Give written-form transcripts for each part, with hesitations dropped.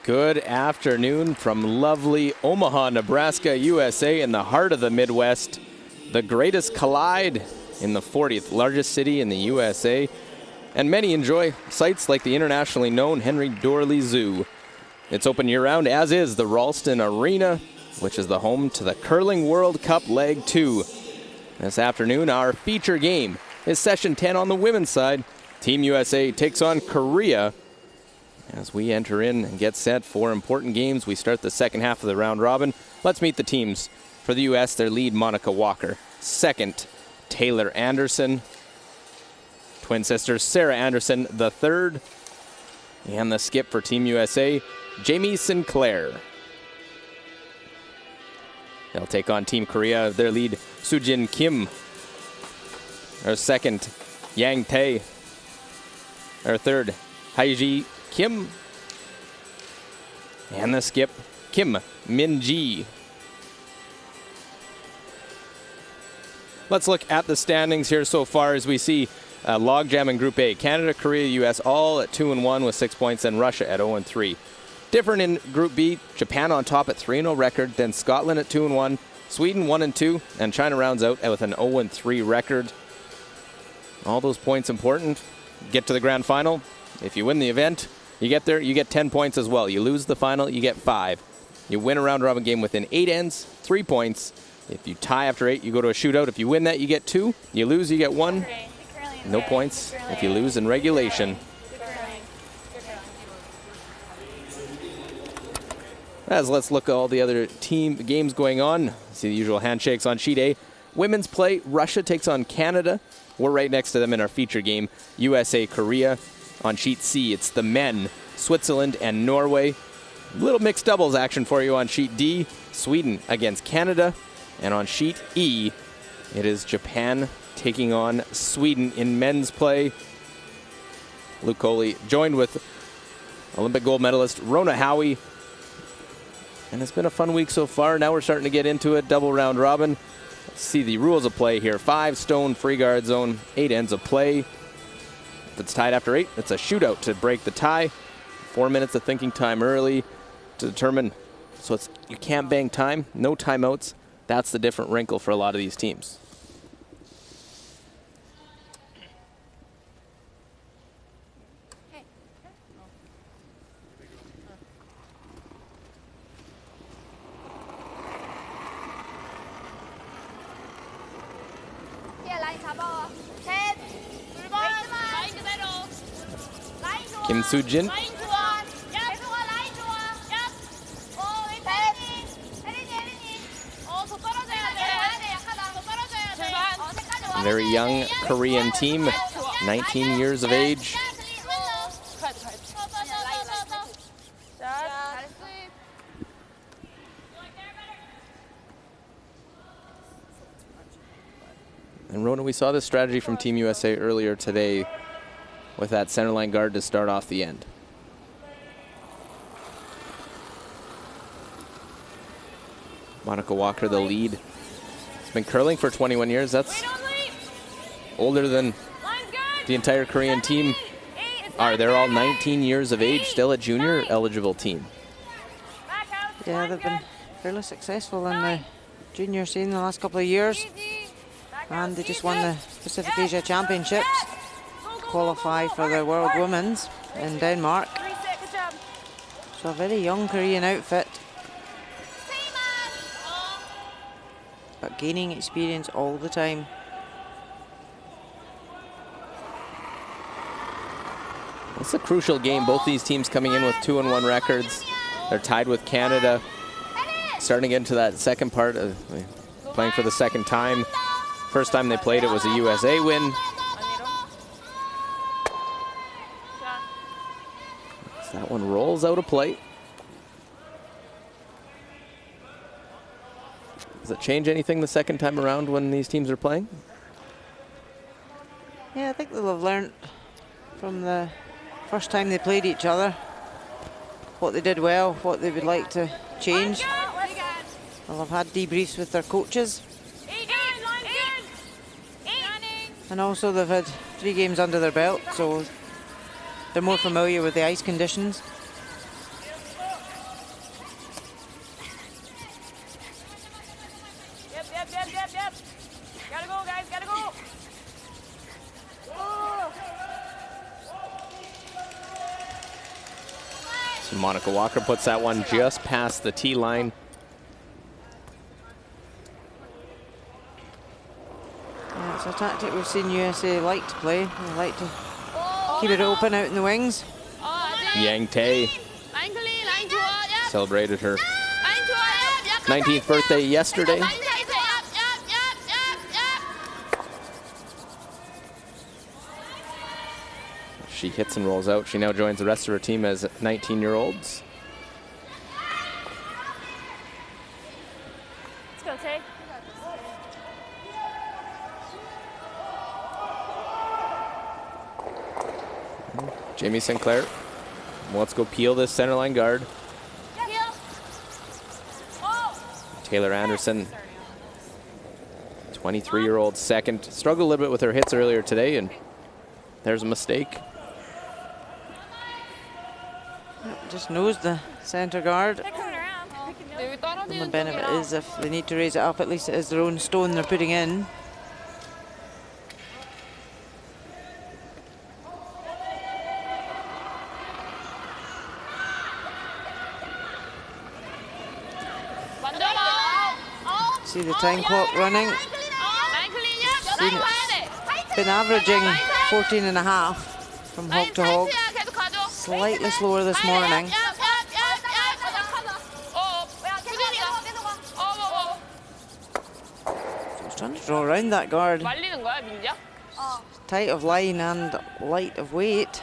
Good afternoon from lovely Omaha, Nebraska, USA, in the heart of the Midwest. The greatest collide in the 40th largest city in the USA. And many enjoy sites like the internationally known Henry Doorly Zoo. It's open year-round, as is the Ralston Arena, which is the home to the Curling World Cup Leg 2. This afternoon, our feature game is Session 10 on the women's side. Team USA takes on Korea. As we enter in and get set for important games, we start the second half of the round robin. Let's meet the teams. For the U.S., their lead, Monica Walker. Second, Taylor Anderson. Twin sisters, Sarah Anderson, the third. And the skip for Team USA, Jamie Sinclair. They'll take on Team Korea, their lead, Sujin Kim. Our second, Yang Tae. Our third, Haiji Kim. And the skip, Kim Min-ji. Let's look at the standings here so far as we see logjam in Group A. Canada, Korea, US all at 2-1 with 6 points, and Russia at 0-3. Different in Group B, Japan on top at 3-0 record, then Scotland at 2-1, Sweden 1-2, and China rounds out with an 0-3 record. All those points important. Get to the grand final. If you win the event, you get there, you get 10 points as well. You lose the final, you get 5. You win a round robin game within 8 ends, 3 points. If you tie after 8, you go to a shootout. If you win that, you get 2. You lose, you get 1. No points if you lose in regulation. As let's look at all the other team games going on. See the usual handshakes on sheet A. Women's play, Russia takes on Canada. We're right next to them in our feature game. USA, Korea. On sheet C, it's the men, Switzerland and Norway. Little mixed doubles action for you on sheet D. Sweden against Canada. And on sheet E, it is Japan taking on Sweden in men's play. Luke Coley joined with Olympic gold medalist Rona Howie. And it's been a fun week so far. Now we're starting to get into it. Double round robin. Let's see the rules of play here. 5 stone free guard zone, 8 ends of play. If it's tied after 8, it's a shootout to break the tie. 4 minutes of thinking time early to determine. So it's you can't bang time, no timeouts. That's the different wrinkle for a lot of these teams. Kim Soo-jin. Very young Korean team, 19 years of age. And Rona, we saw this strategy from Team USA earlier today with that centerline guard to start off the end. Monica Walker, the lead. It's been curling for 21 years. That's older than the entire Korean team are. They're all 19 years of age, still a junior eligible team. Yeah, they've been fairly successful in the junior scene the last couple of years. And they just won the Pacific Asia Championships, qualify for the World Women's in Denmark. So a very young Korean outfit, but gaining experience all the time. It's a crucial game. Both these teams coming in with 2-1 records. They're tied with Canada. Starting into that second part of playing for the second time. First time they played, it was a USA win. So that one rolls out of play. Does it change anything the second time around when these teams are playing? Yeah, I think they'll have learned from the first time they played each other what they did well, what they would like to change. They'll have had debriefs with their coaches. And also they've had 3 games under their belt, so they're more familiar with the ice conditions. So Monica Walker puts that one just past the tee line. Yeah, it's a tactic we've seen USA like to play. They like to keep it open out in the wings. Yang Tae celebrated her 19th birthday yesterday. She hits and rolls out. She now joins the rest of her team as 19-year-olds. Let's go, Tay. Jamie Sinclair. Well, let's go peel this center line guard. Taylor Anderson, 23-year-old second. Struggled a little bit with her hits earlier today, and there's a mistake. Just knows the center guard. And the benefit is if they need to raise it up, at least it is their own stone they're putting in. See the time clock running. Seen it's been averaging 14.5 from hog to hog. Slightly slower this morning. He's trying to draw around that guard. Tight of line and light of weight.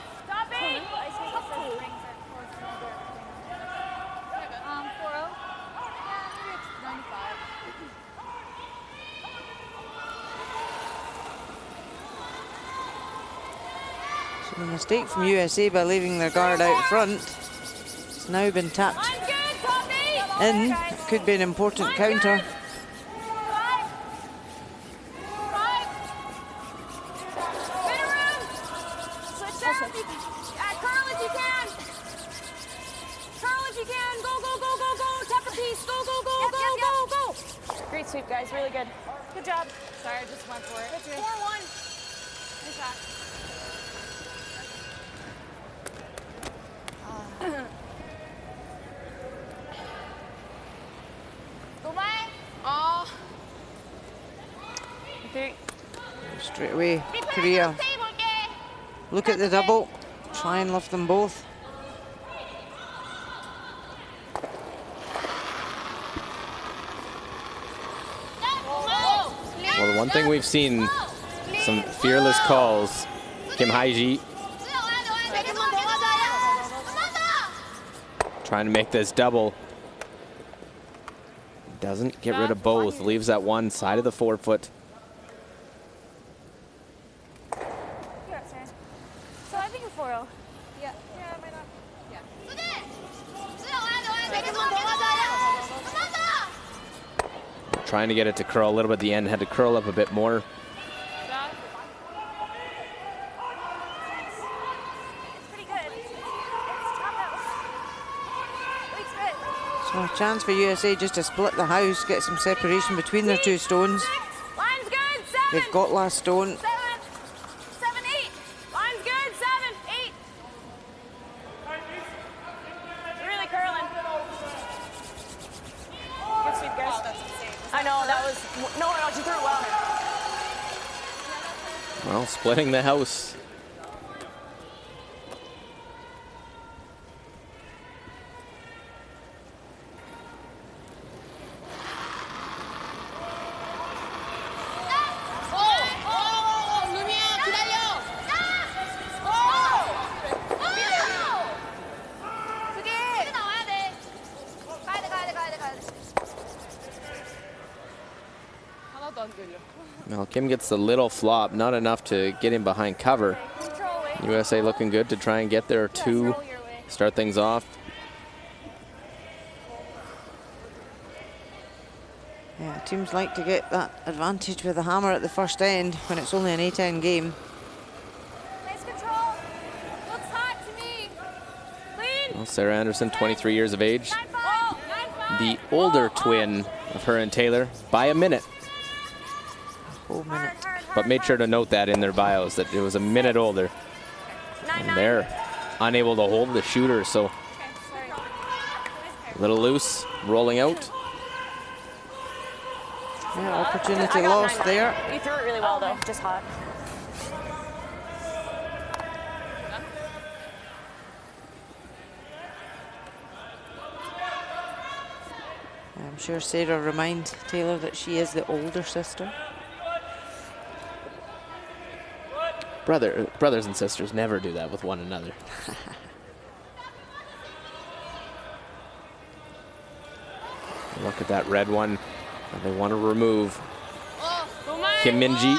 So the mistake from USA by leaving their guard out front. It's now been tapped in. It could be an important counter. Great sweep, guys. Really good. Good job. Sorry, I just went for it. 4-1. Nice shot. Straight away, Korea. Look at the double. Try and lift them both. Well, the one thing we've seen, some fearless calls. Kim Haiji trying to make this double. Doesn't get rid of both, leaves that one side of the forefoot. So I think a 4-0. Yeah. Yeah, it might not. Yeah. Trying to get it to curl a little bit at the end, had to curl up a bit more. So a chance for USA just to split the house, get some separation between their two stones. Line's good. 7. They've got last stone. 7, 8. Line's good. 7, 8. Really curling. Good sweep, guys. I know, that was, no, you threw it well. Well, splitting the house. Well, Kim gets the little flop, not enough to get him behind cover. USA looking good to try and get there to start things off. Yeah, teams like to get that advantage with a hammer at the first end when it's only an 8-10 game. Nice control. Looks hot to me. Clean. Well, Sarah Anderson, 23 years of age. The older twin of her and Taylor by a minute. Whole minute. But made sure to note that in their bios, that it was a minute older. And they're unable to hold the shooter, so A little loose, rolling out. Yeah, opportunity lost there. You threw it really well, though. Just hot. I'm sure Sarah reminds Taylor that she is the older sister. Brothers and sisters never do that with one another. Look at that red one that they want to remove. Kim Min-ji.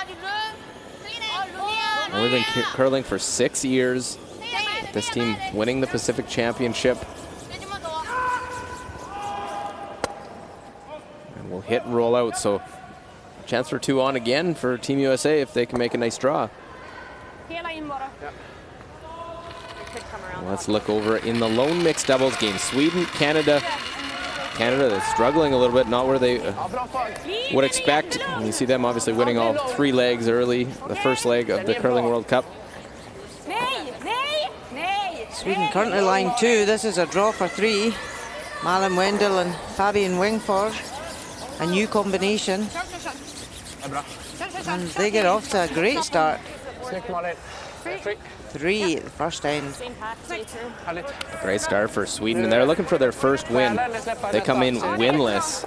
Only been curling for 6 years. This team winning the Pacific Championship. And we'll hit and roll out, so chance for 2 on again for Team USA if they can make a nice draw. Let's look over in the lone mixed doubles game. Sweden, Canada. Canada is struggling a little bit, not where they would expect. And you see them obviously winning all 3 legs early, the first leg of the Curling World Cup. Sweden currently line 2. This is a draw for 3. Malin Wendell and Fabian Wingford. A new combination. And they get off to a great start. 3 at the first end. A great start for Sweden, and they're looking for their first win. They come in winless,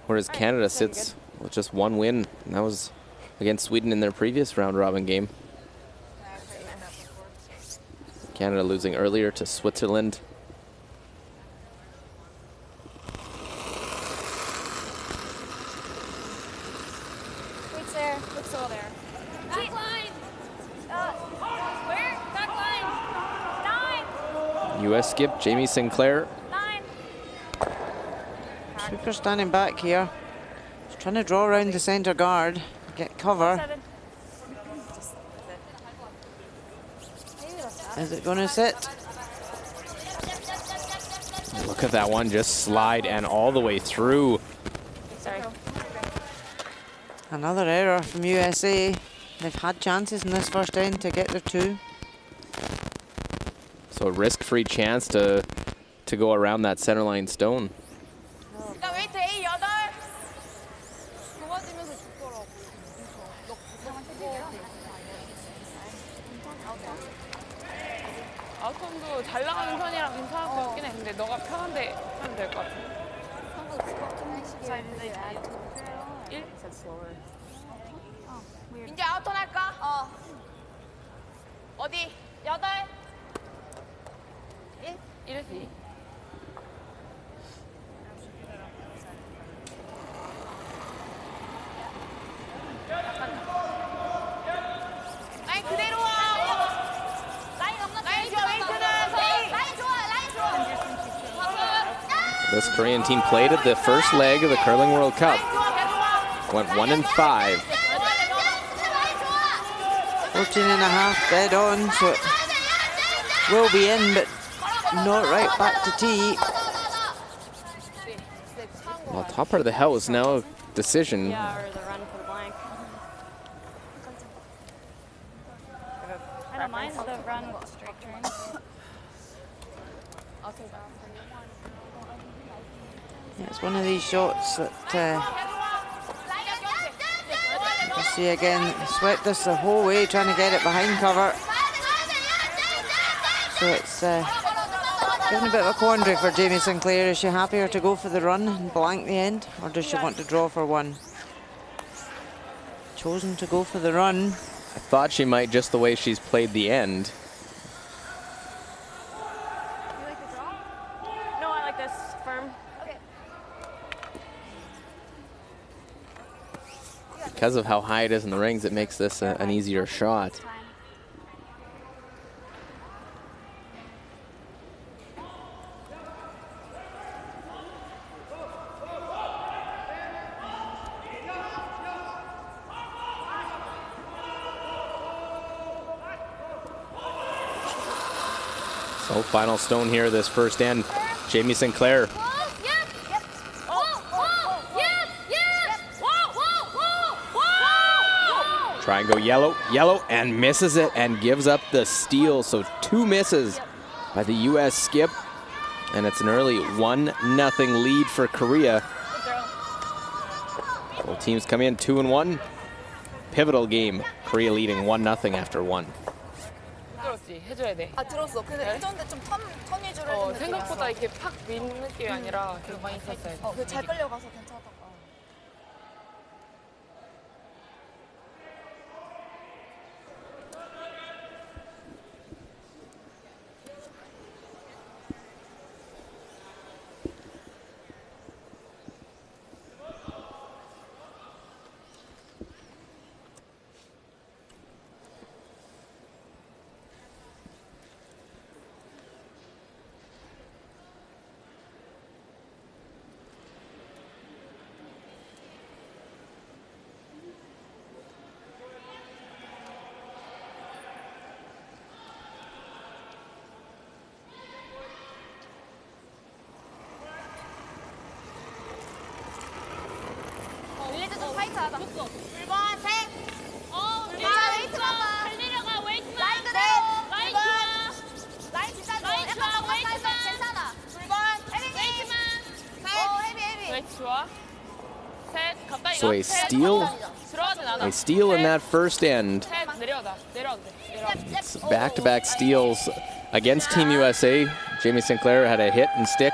whereas Canada sits with just 1 win, and that was against Sweden in their previous round-robin game. Canada losing earlier to Switzerland. Wait there. Look so there. Back line. Where? Back line. 9. U.S. skip Jamie Sinclair. 9. Super standing back here. He's trying to draw around the center guard, get cover. 7. Is it going to sit? Look at that one, just slide and all the way through. Sorry. Another error from USA. They've had chances in this first end to get their 2. So a risk-free chance to go around that centerline stone. 아웃홈도 잘 나가는 편이랑 괜찮을 것 같긴 해. 근데 너가 편한데 하면 될 것 같아. 1? 이제 아웃턴 할까? 어디? 8. 1? 2? 라인 그대로 와. 라인 좋아. 라인 좋아. This Korean team played at the first leg of the Curling World Cup. Went 1-5. 14.5 dead on, so it will be in, but not right back to tee. Well, top part of the house now a decision. Yeah, or the run for the blank. I don't mind the run with straight turns. Yeah, it's one of these shots that you see again, swept this the whole way, trying to get it behind cover. So it's giving a bit of a quandary for Jamie Sinclair. Is she happier to go for the run and blank the end, or does she want to draw for 1? Chosen to go for the run. I thought she might, just the way she's played the end. You like the draw? No, I like this. Firm. Okay. Because of how high it is in the rings, it makes this an easier shot. So final stone here, this first end. Jamie Sinclair. Try and go yellow, and misses it and gives up the steal. So 2 misses by the U.S. skip. And it's an early 1-0 lead for Korea. Both teams come in 2-1. Pivotal game. Korea leading 1-0 after 1. 들었지? 해줘야 돼. 아 들었어. 근데 해줬는데 좀 턴 위주로 해준 생각보다 느낌이라서. 이렇게 팍 미는 느낌이 아니라 계속 많이 탔어요. 잘 끌려가서 괜찮았던 거. 윌리즈 좀 타이트하다. 1번 셋. 괜찮아. 웨이트 봐봐. 달리려가 웨이트만. 라인 그대로. 라인 좋아. 라인 진짜 좋아. 약간 웨이트 괜찮아. 2번 헤비. 웨이트만. 헤비 헤비. 웨이트 좋아. 셋. 가까이 So a steal, 들어가진 않아. a steal in that first end. 셋. 내려가다. 내려가도 돼. 내려가도 돼. It's back-to-back steals against Team USA. Jamie Sinclair had a hit and stick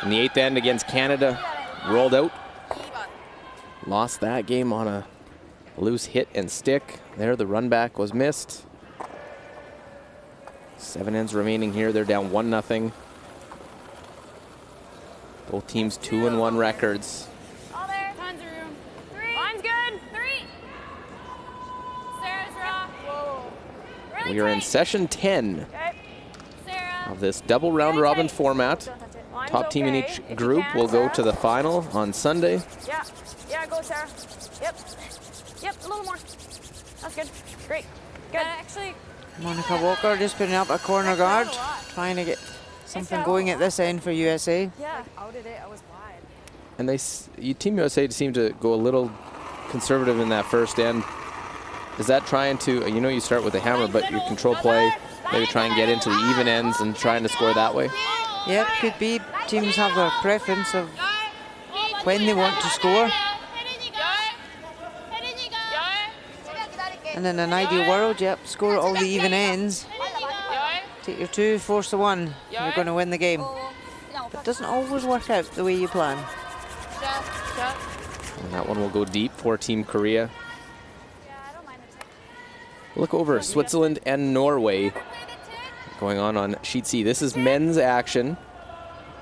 in the 8th end against Canada. Rolled out. Lost that game on a loose hit and stick. There, the run back was missed. 7 ends remaining here. They're down 1-0. Both teams 2-1 records. All there. Tons of room. 3. Line's good. 3. Sarah's rock. Whoa. Really We are in tight. session 10 Okay. Sarah. of this double round robin format. Line's Top team in okay, each if you group can, will go Sarah. to the final on Sunday. Yeah. Yeah, go Sarah. Yep. Yep, a little more. That's good. Great. Good. Actually, Monica Walker just putting up a corner guard, trying to get something going at this end for USA. yeah. Outed it. I was wide. And Team USA seemed to go a little conservative in that first end. Is that trying to, you know, you start with a hammer, but your control play, maybe try and get into the even ends and trying to score that way? Yep, could be. Teams have their preference of when they want to score. And in an ideal world, yep, score all the even ends. Take your 2, force the 1. You're going to win the game. But it doesn't always work out the way you plan. And that one will go deep for Team Korea. Look over Switzerland and Norway going on Sheet C. This is men's action,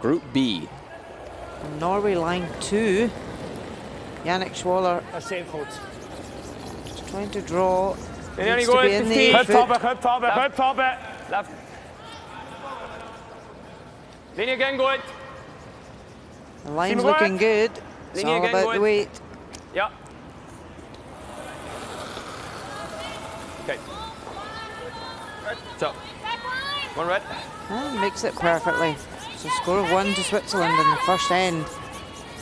Group B. Norway line 2. Yannick Schwaller trying to draw. Needs to be in the 8 foot. Köpfe haben. Lauf. Linie gehen gut. The line's looking good. It's all about the weight. Ja. Okay. So. One red. And makes it perfectly. So score of 1 to Switzerland in the first end.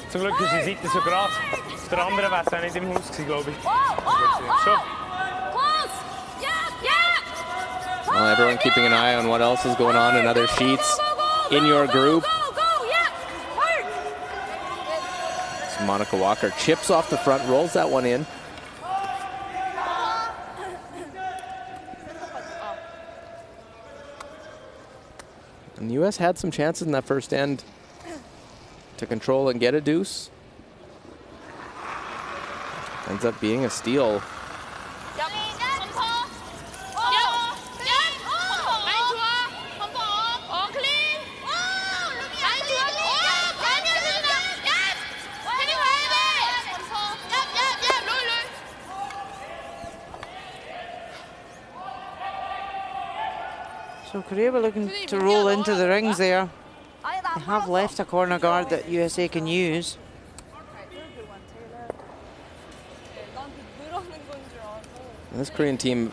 Zum Glück ist die Seite so gerade. Auf der anderen wäre es auch nicht im Haus gewesen, glaube ich. So. Close. Yeah. Well, everyone keeping an eye on what else is going on in other sheets in your group. Go. Yeah. Hard. So Monica Walker chips off the front, rolls that one in. And the U.S. had some chances in that first end to control and get a deuce. Ends up being a steal. So Korea were looking to roll into the rings there. They have left a corner guard that USA can use. This Korean team,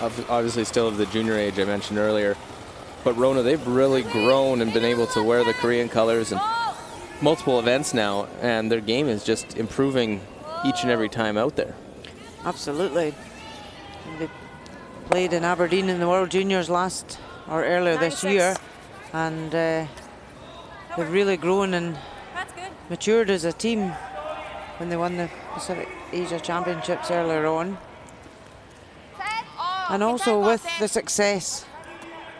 obviously still of the junior age I mentioned earlier, but Rona, they've really grown and been able to wear the Korean colors in multiple events now, and their game is just improving each and every time out there. Absolutely. They played in Aberdeen in the World Juniors earlier this year, and they've really grown and That's good. matured as a team when they won the Pacific Asia Championships earlier on. And also with the success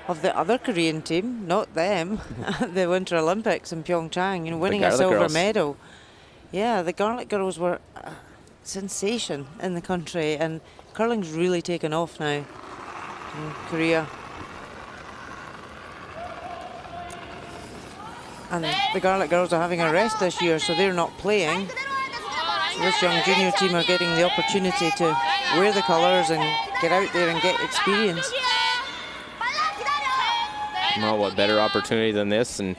of the other Korean team, not them, at the Winter Olympics in Pyeongchang, you know, winning a silver medal. Yeah, the Garlic Girls were a sensation in the country, and curling's really taken off now in Korea. And the Garlic Girls are having a rest this year, so they're not playing. So this young junior team are getting the opportunity to wear the colours and get out there and get experience. Well, what better opportunity than this? And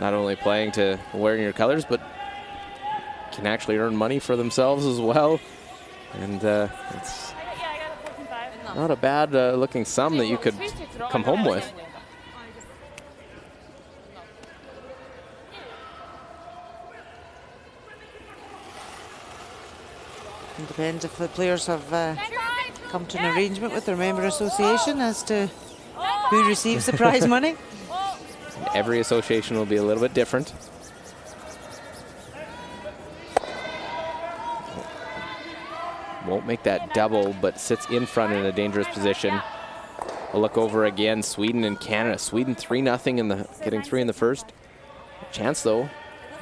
not only playing to wearing your colors, but can actually earn money for themselves as well. And it's not a bad looking sum that you could come home with. It depends if the players have come to an arrangement with their member association as to who receives the prize money. Every association will be a little bit different. Won't make that double, but sits in front in a dangerous position. A look over again, Sweden and Canada. Sweden 3-0 in the, getting 3 in the first. Chance though,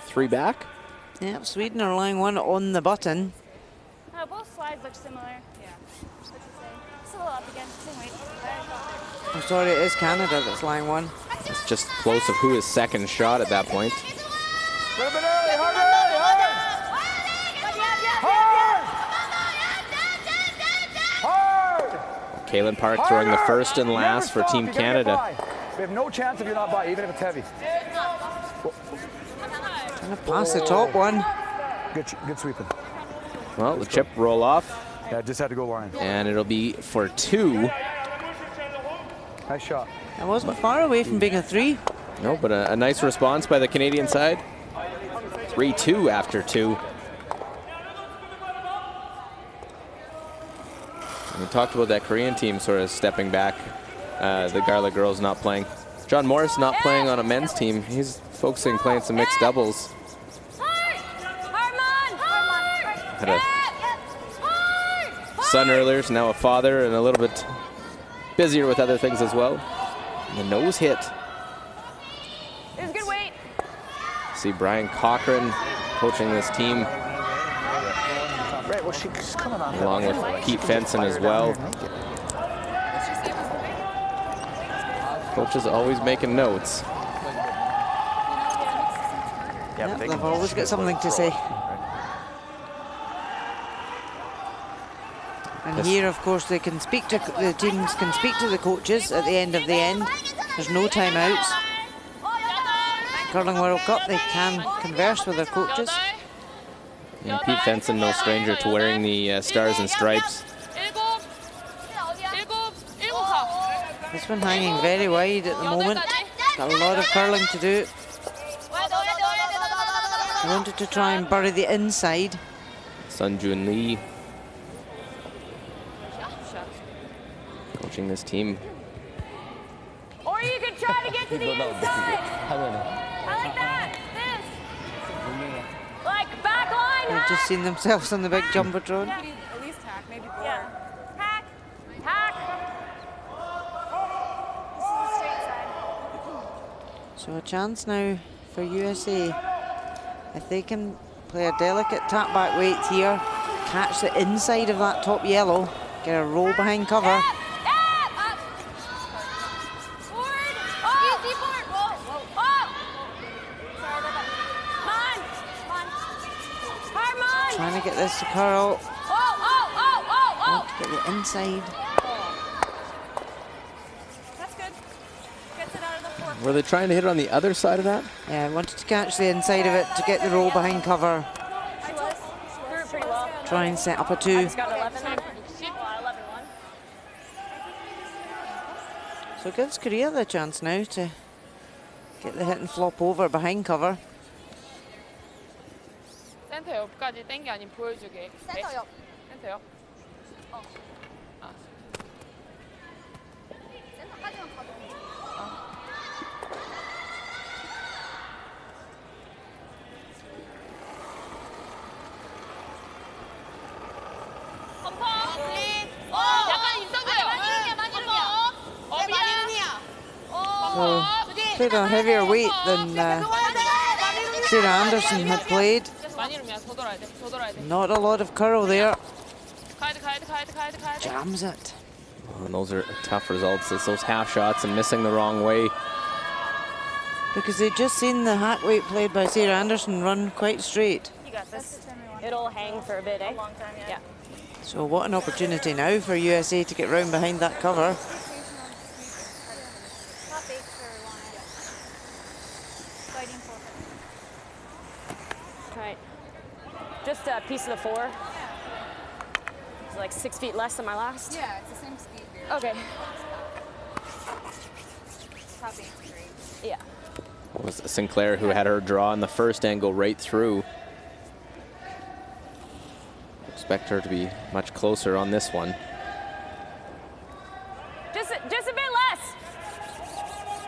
3 back. Yeah, Sweden are lying 1 on the button. Both slides look similar. Yeah. Just a little up again. Same weight. I'm sorry, it is Canada that's lying 1. It's just close of who is second shot at that point. A little bit early, hard! Kaylin Park throwing the first and last for Team Canada. We have no chance if you're not by, even if it's heavy. Gonna pass the top one. Good sweeping. Well, the chip roll off. Yeah, just had to go line. And it'll be for 2. Nice shot. That wasn't far away from being a 3. No, but a nice response by the Canadian side. 3-2 after 2. We talked about that Korean team sort of stepping back. The Garlic Girls not playing. John Morris not playing on a men's team. He's focusing playing some mixed doubles. Had a son earlier, so now a father, and a little bit busier with other things as well. And the nose hit. It was good weight. See Brian Cochran coaching this team, Right, well, she's coming on. along with Pete Fenson as well. Coach is always making notes. Yeah, they've always got something to say. And here, of course, they can speak to the teams can speak to the coaches at the end of the end. There's no timeouts. Curling World Cup, they can converse with their coaches. And Pete Fenson, no stranger to wearing the stars and stripes. This one hanging very wide at the moment. Got a lot of curling to do. I wanted to try and bury the inside. Sun Jun Lee coaching this team. Or you could try to get to the inside. I like that. This. Like back line. They've just seen themselves on the big jumbotron. At least hack, maybe 4. Yeah. Hack. Hack. This is the straight side. So a chance now for USA. If they can play a delicate tap back weight here, catch the inside of that top yellow, get a roll behind cover. Trying to get this to curl. Want to get the inside. That's good. Gets it out of the fork. Were they trying to hit it on the other side of that? Yeah, wanted to catch the inside of it to get the roll behind cover. She was. Threw it pretty well. Try and set up a 2. Got 11. 11-1. So it gives Korea the chance now to get the hit and flop over behind cover. 센터 옆까지 땡기 아니면 보여주게. 센터 옆. 센터 옆. 센터까지만 가도 So played a heavier weight than Sarah Anderson had played. 많이 이러면 더 돌아야 돼. 더 돌아야 돼. Not a lot of curl there. 가야 돼, 가야 돼, 가야 돼, 가야 돼, 가야 돼. Jams it. And those are tough results. It's those half shots and missing the wrong way. Because they'd just seen the hack weight played by Sarah Anderson run quite straight. You got this. It'll hang for a bit, eh? A long time, yeah. So what an opportunity now for USA to get round behind that cover. Top 8 for Lana. Fighting for. Right. Just a piece of the 4. It's like 6 feet less than my last. Yeah, it's the same speed. Okay. Top 8's great. Yeah. It was Sinclair who had her draw in the first and go right through. Expect her to be much closer on this one. Just a bit less.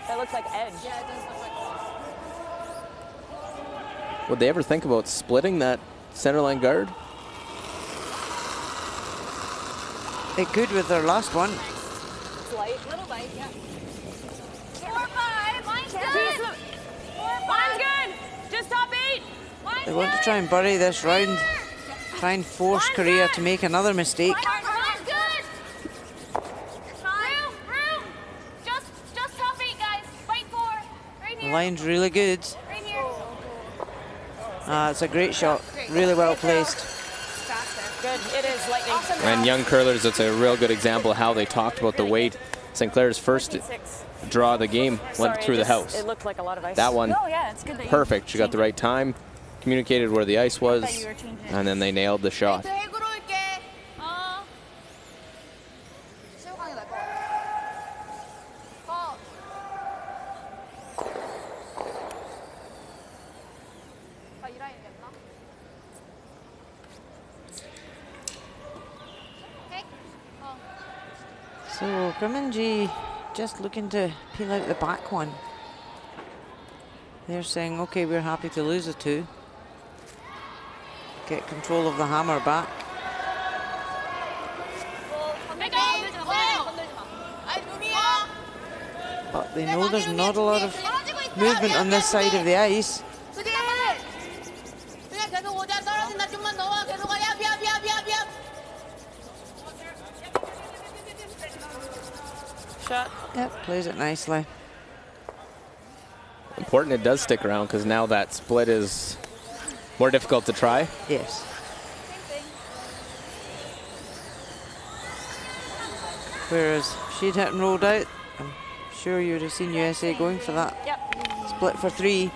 That looks like edge. Yeah, it does look like. Would they ever think about splitting that centerline guard? It could with their last one. It's light. Little bite, yeah. 4-5. Mine's good. 4-5. Mine's good. Just top 8. They want to try and bury this round. Try and force Korea to make another mistake. Mine's good. Room. Just top 8, guys. Fight 4. Right The here. line's really good. Right here. It's a great shot. Really well placed. Good. It is lightning. And young curlers, it's a real good example of how they talked about the weight. Sinclair's first 6. draw of the game went through the house. It looked like a lot of ice. That one, Oh, yeah, it's good that you perfect. She got the right time, communicated where the ice was, you were changing it. and then they nailed the shot. 핵으로 올게. 수영하게 날 것 같아. 이 라인이었나? 핵? So Grimminji just looking to peel out the back one. They're saying, okay, we're happy to lose a 2. Get control of the hammer back. But they know there's not a lot of movement on this side of the ice. 그냥 계속 오자. 떨어진다. 좀만 더 와. 계속 와. 야, 비야. Shot. Yep, plays it nicely. Important it does stick around because now that split is more difficult to try. Yes. Whereas if she'd hit and rolled out, I'm sure you'd have seen USA going for that Yep. split for 3.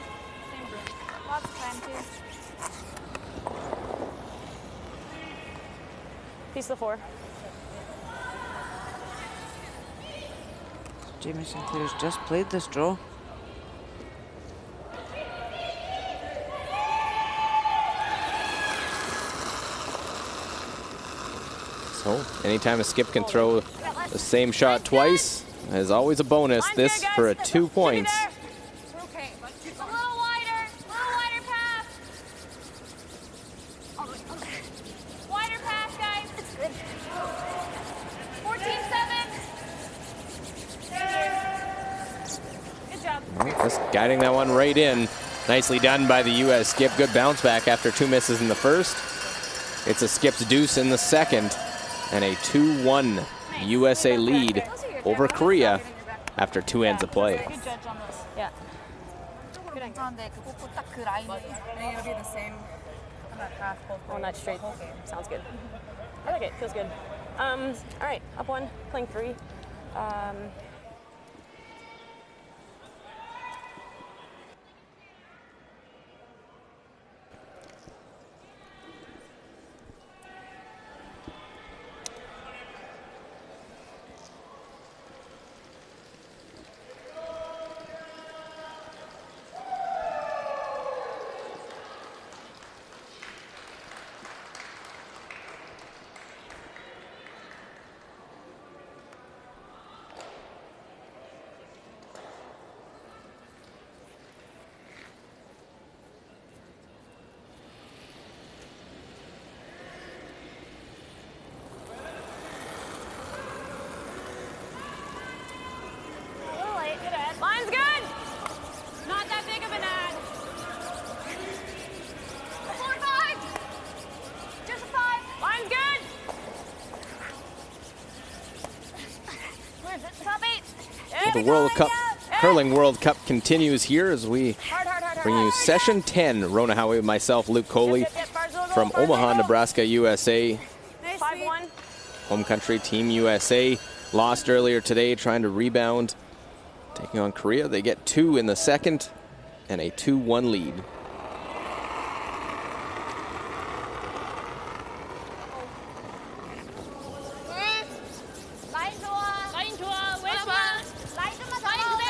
Lots of time, too. Piece of the 4. Jamie Sinclair's just played this draw. So anytime a skip can throw the same shot twice is always a bonus. This for a 2 points. Okay, but a little wider pass. Wider pass, guys. It's good. 14-7. Good job. Just guiding that one right in. Nicely done by the U.S. skip. Good bounce back after 2 misses in the first. It's a skip's deuce in the second. And a 2-1 USA lead over Korea after 2 ends of play. Good judge on this. Yeah. 괜찮은데 그 뽑고 딱 그 라인이. It'll be the same on that half both On that straight. whole game. Sounds good. I like it. Feels good. All right. Up 1. Playing 3. The World Cup, Curling World Cup continues here as we bring you session 10. Rona Howie with myself, Luke Coley, from Omaha, Nebraska, USA. 5-1. Home country, Team USA, lost earlier today, trying to rebound. Taking on Korea, they get 2 in the second and a 2-1 lead. 라인 좋아. 왼손. 라인 좀만 더 나오자.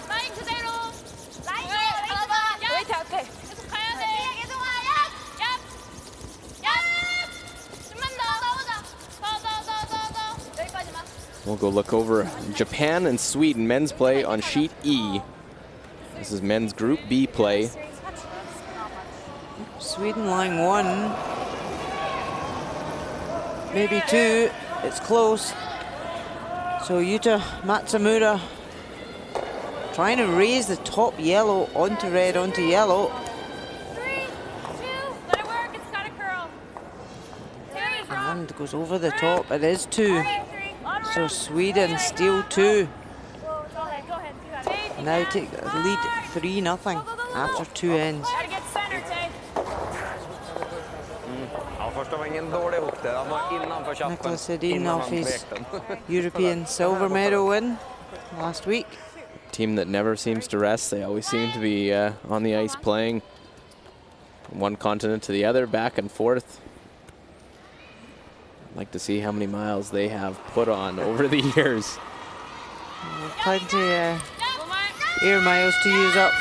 라인 그대로. 라인 좋아. 웨이트 할게. 계속 가야 돼. 계속 와. 얍. 좀만 더 나오자. 더. 여기까지만. We'll go look over Japan and Sweden men's play on sheet E. This is men's Group B play. Sweden line 1. Maybe 2. It's close. So Yuta Matsumura trying to raise the top yellow onto red, onto yellow. 3, 2. Let it work. It's got a curl. 2 is wrong. And goes over the top. It is 2. 3. So Sweden steal 2. Go ahead. You got it. And now take the lead 3-0 after 2 ends. Gotta get centered, Tay. Ja, första var ingen dålig hook där. Han var innanför chappen. Nicholas Edin innan off han his vek den. European silver medal win last week. Team that never seems to rest. They always seem to be on the ice playing from one continent to the other, back and forth. I'd like to see how many miles they have put on over the years. Plenty air miles to use up.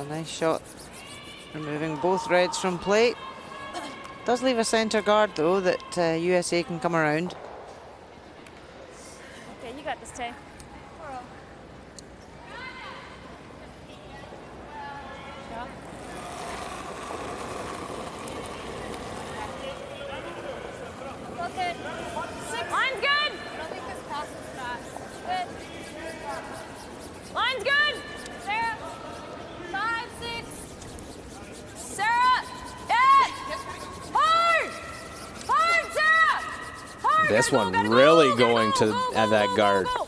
Nice shot. Removing both reds from play. Does leave a centre guard though that USA can come around. Okay, you got this, Tay. Okay. 6. Line's good. I don't think this pass is fast. Good. Line's good. Sarah. 5, 6. Sarah. Hard. Hard, Sarah. Hard. This one really going to that guard. Go.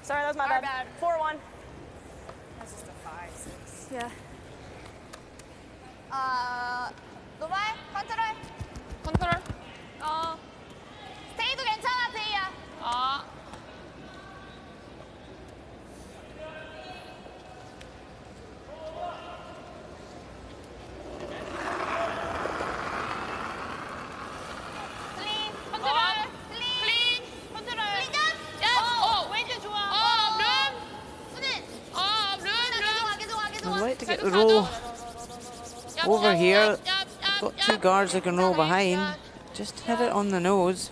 Sorry, that was my bad. 4-1. That's just a 5, 6. Yeah. 노말 컨트롤. 컨트롤. 스테이도 괜찮아, 테이야. 클린, 컨트롤. 클린, 컨트롤. 클린, 왼쪽 좋아. 수진. 계속 와. I'd like to get the roll over here. Got 2 guards that can roll behind. Just hit it on the nose.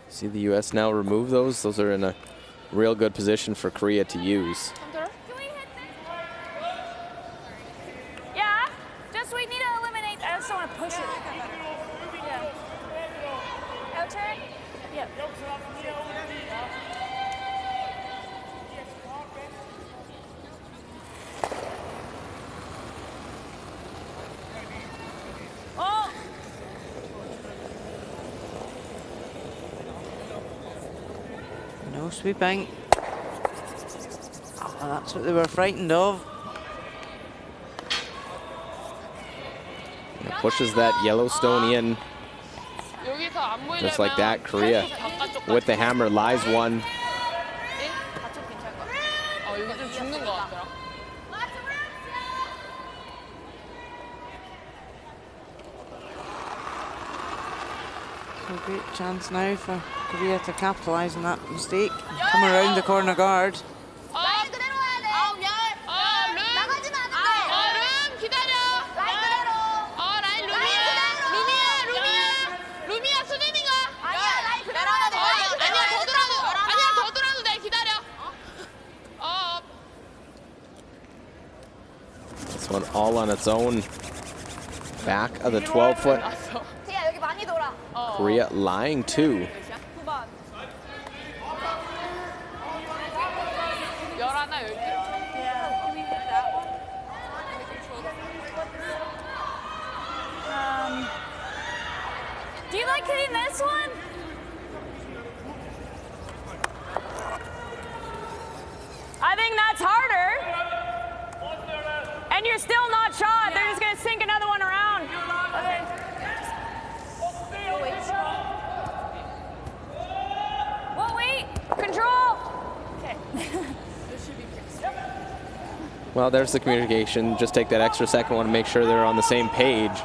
See the US now remove those. Those are in a real good position for Korea to use. 컨트롤. Can we hit this? Yeah. Just we need to eliminate. I just don't want to push it. Yeah. Out turn. Yeah. Oh. No sweeping. Oh, that's what they were frightened of. And pushes that Yellowstone in. 여기서 안 보이려면 Just like that, Korea with the hammer lies one. 바짝 괜찮을 것 같아. 여기 좀 죽는 것 같더라. So great chance now for Korea to capitalise on that mistake. Come around the corner guard. 라인 그대로 와야 돼. 나가지면 안 돼. 룸 기다려. 라인 그대로. 라인 루미야 수진이가. 아니야, 라인 그대로 와야 돼. 아니야 더 돌아도 돼 기다려. This one all on its own. Back of the 12-foot. 티야, 여기 많이 돌아. Korea lying 2. 9번. 11, 12. like hitting this one? I think that's harder. And you're still not shot. They're just going to sink another one around. Okay. Whoa, wait. Control. Okay. Well, there's the communication. Just take that extra second one to make sure they're on the same page.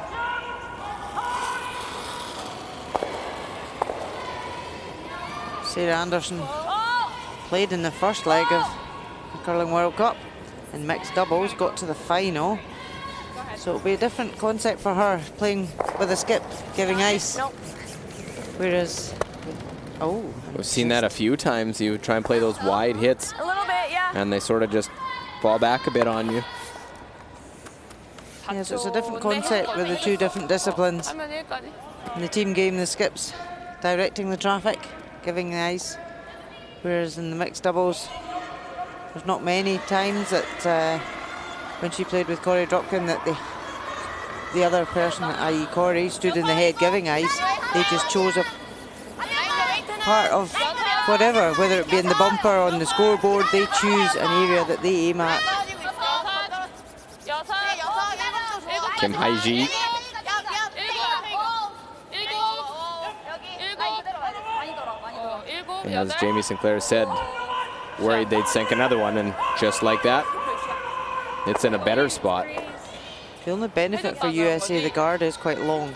Sarah Anderson played in the first leg of the Curling World Cup in mixed doubles, got to the final. So it'll be a different concept for her, playing with a skip, giving ice. Nope. Whereas, We've seen that a few times. You try and play those wide hits, A little bit, yeah. and they sort of just fall back a bit on you. yeah, so it's a different concept with the two different disciplines. In the team game, the skips directing the traffic, giving the ice. Whereas in the mixed doubles, there's not many times that when she played with Corey Dropkin that the other person, i.e. Corey, stood in the head giving ice. They just chose a part of whatever, whether it be in the bumper or on the scoreboard. They choose an area that they aim at. Kim Haiji. And as Jamie Sinclair said, worried they'd sink another one, and just like that, it's in a better spot. The only benefit for USA, the guard is quite long,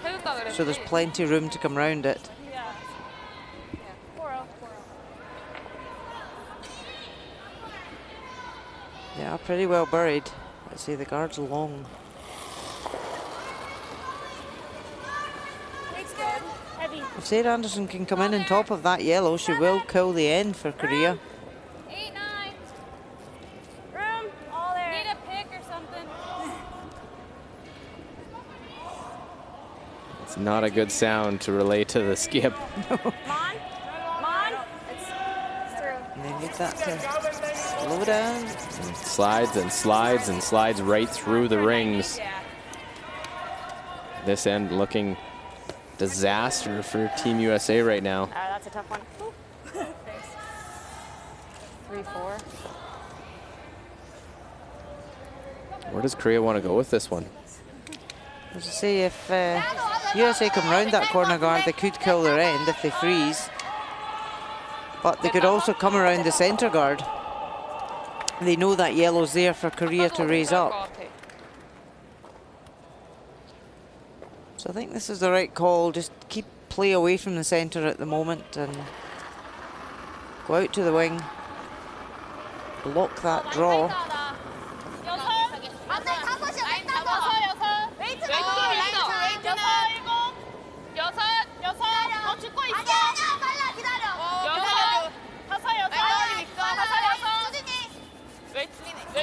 so there's plenty of room to come round it. Yeah, pretty well buried. Let's see, the guard's long. If Sarah Anderson can come in on top of that yellow, she will kill the end for Korea. 8, 9. Room. All there. Need a pick or something. It's not a good sound to relate to the skip. Come on. Come on. It's through. And they need that to slow down. And slides and slides and slides right through the rings. This end looking disaster for Team USA right now. That's a tough one. Thanks. 3-4. Where does Korea want to go with this one? As I say, if USA come round that corner guard, they could kill their end if they freeze. But they could also come around the centre guard. They know that yellow's there for Korea to raise up. So I think this is the right call. Just keep play away from the centre at the moment and go out to the wing. Block that draw.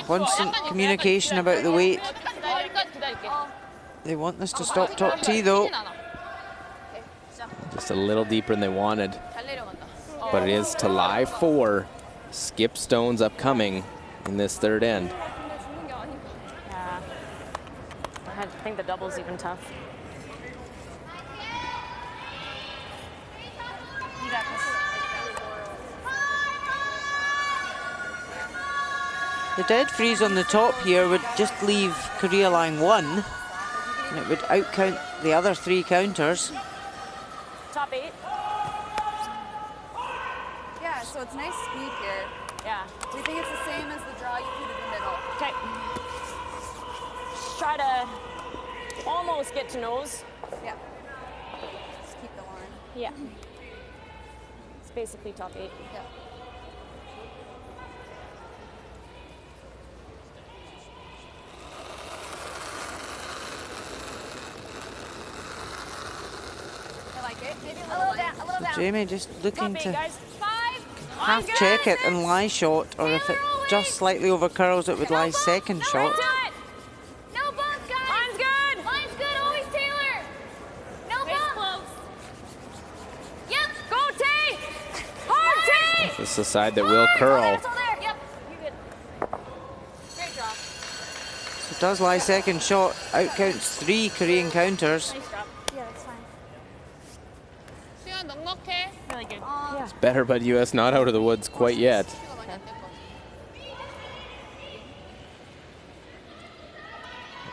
Constant communication about the weight. They want this to stop top tee though. Just a little deeper than they wanted. But it is to live 4. Skip stones upcoming in this third end. Yeah. I think the double's even tough. You got this. The dead freeze on the top here would just leave Korea line 1, and it would outcount the other 3 counters. Top 8. Yeah, so it's nice speed here. Yeah. Do you think it's the same as the draw you put in the middle? Okay. Just try to almost get to nose. Yeah. Just keep the line. Yeah. It's basically top 8. Yeah. I like it. Maybe a little down, a little down. Jamie just looking Top 8, to guys. 5. half check it and lie shot, or if it just slightly over curls, it would lie second shot. No bumps, guys. Line's good. Line's good, always Taylor. No bumps. Yep. Go, Tay. Hard, Tay. This is the side that will curl. It's all there. Yep. You good. Great job. So it does lie second shot, outcounts 3 Korean counters. Nice job. Yeah, that's fine. It's better, but U.S. not out of the woods quite yet.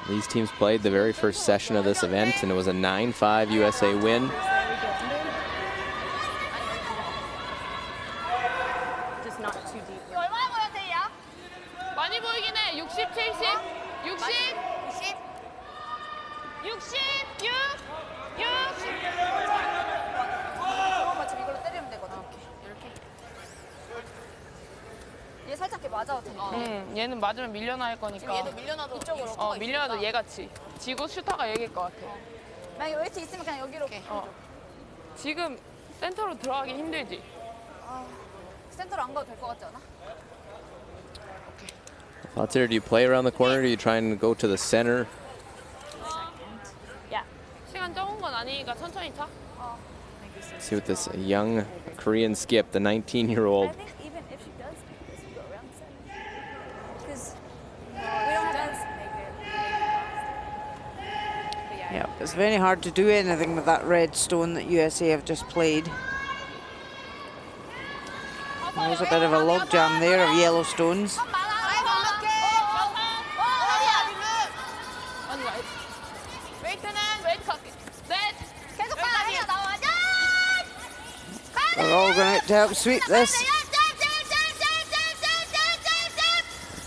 These teams played the very first session of this event, and it was a 9-5 USA win. Just not too deep. 이거 얼마나 보였대요? 많이 보이긴 해. 60, 70, 60, 60. 66, 60. 저거만 지금 이걸로 때리면 되거든. 이렇게. 얘 살짝 이렇게 맞아도 돼. 얘는 맞으면 밀려날 거니까. 얘도 밀려나도 이쪽으로. 밀려나도 얘같이. 지고 슈터가 얘일 것 같아. 만약에 웨이트 있으면 그냥 여기로. 지금 센터로 들어가기 힘들지. 센터로 안 가도 될 것 같지 않아? Thoughts here, do you play around the corner? Do you try and go to the center? Yeah. 시간 적은 건 아니니까 천천히 차. See what this young Korean skip, the 19-year-old. I think even if she does make this, we go around the center. Because we don't have to make it. But yeah. Yeah, it's very hard to do anything with that red stone that USA have just played. There's a bit of a logjam there of yellow stones. They're all going out to help sweep this.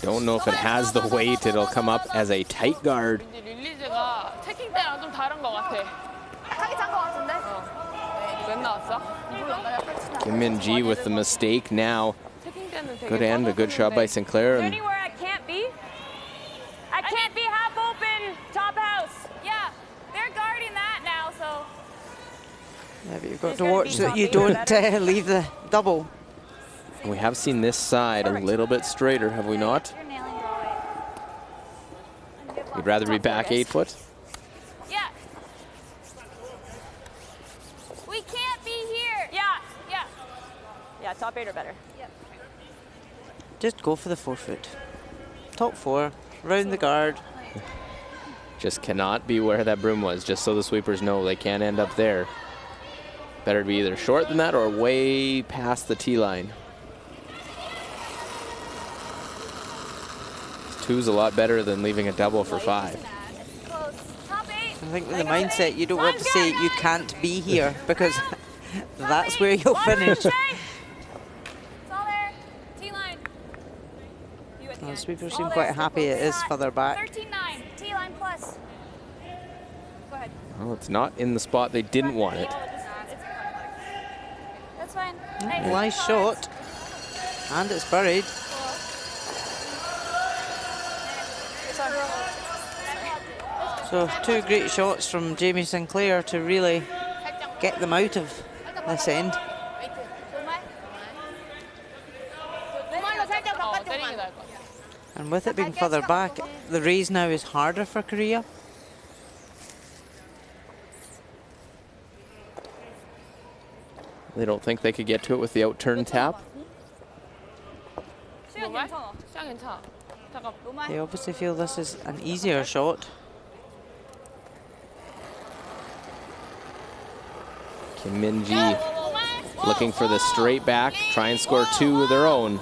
Don't know if it has the weight. It'll come up as a tight guard. 왠지 릴리즈가 체킹 때랑 좀 다른 것 같아. 타기 찬것 같은데? 웬 나왔어? Kim Min-ji with the mistake now. 체킹 때는 되게 Good end, a good shot by Sinclair. And Anywhere I can't be? I can't be half open, top house. Yeah, they're guarding that now, so. Yeah, but you've got to watch that you don't leave the double. we have seen this side a little bit straighter, have we not? You're nailing draw weight. You'd rather be back 8 foot? Yeah. We can't be here. Yeah. Yeah, top 8 or better. Just go for the 4 foot. Top 4, round the guard. Just cannot be where that broom was, just so the sweepers know they can't end up there. Better be either short than that or way past the tee line. 2's a lot better than leaving a double for 5. Close. Top 8. I think with the mindset, you don't want to say you can't be here because that's where you'll finish. It's all there. T-line. You at the The end. sweepers All seem there, quite still happy close. it is further back. 13-9. T-line plus. Go ahead. Well, it's not in the spot they didn't want it. That's fine. Hey, Nice shot. And it's buried. So 2 great shots from Jamie Sinclair to really get them out of this end. 노말로 살짝 때리는 게 바깥쪽만. 나을 것 같아. And with it being further back, the raise now is harder for Korea. They don't think they could get to it with the outturn tap. 시간 노말? 괜찮아. 시간 괜찮아. 잠깐. 노말. They obviously feel this is an easier shot. Kim Min-ji looking for the straight back, try and score 2 of their own.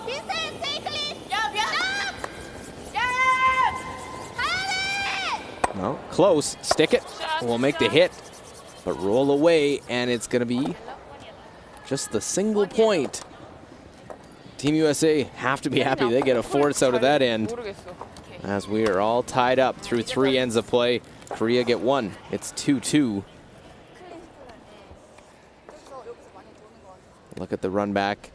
비슷해, stay clean. 야. 가야 돼. No, close, stick it, we'll make the hit, but roll away, and it's gonna be just the single point. Team USA have to be happy they get a force out of that end, 모르겠어. as we are all tied up through 3 ends of play. Korea get 1, it's 2-2. Look at the run back.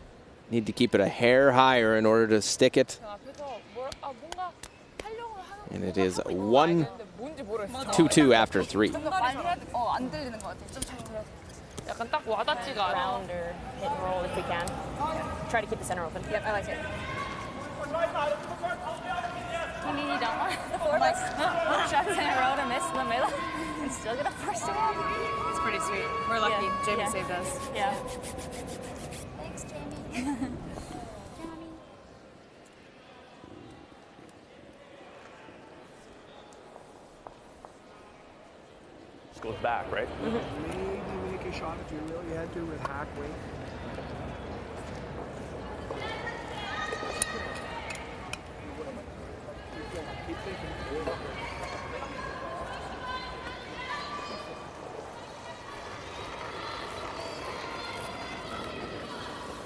Need to keep it a hair higher in order to stick it. 앞에서 뭔가 하려고 하는 And it is 거 1-2 뭔지 모르겠어. after 3. 안 들리는 것 같아. 좀 잘 들려. 약간 딱 와닿지가 않아. Round or hit and roll if we can. Try to keep the center open. Yep, I like it. You mean you don't want the 4 shots in a row to miss in the middle and still get a first one? It's pretty sweet. We're lucky. Yeah. Jamie Yeah. saved us. Yeah. Thanks, Jamie. Just goes back, right? you shot if you really had to with hack weight.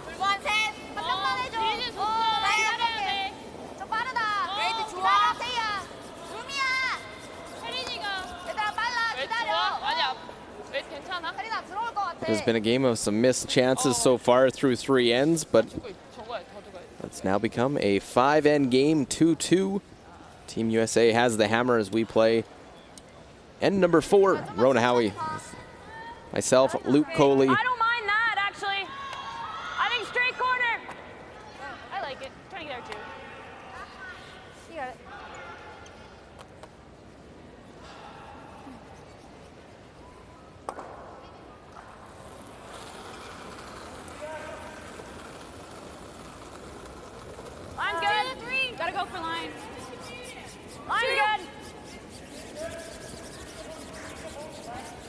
불번 셋. 한 명만 해줘. 라인 할게. 좀 빠르다. 웨이트 좋아. 세이야. 루미야. 혜린이가 얘들아 빨라. 왜 기다려. 좋아? 아니야. 왜 괜찮아? 혜린아 들어올 것 같아. It has been a game of some missed chances so far through 3 ends, but 저거야, 더 죽어야 돼. it's now become a 5-end game, 2-2. Team USA has the hammer as we play end number 4. Rona Howie, myself, Luke Coley. I don't mind that, actually. I think straight corner. I like it. Trying to get there too. You got it. I'm good. 3. Gotta go for line. I'm good.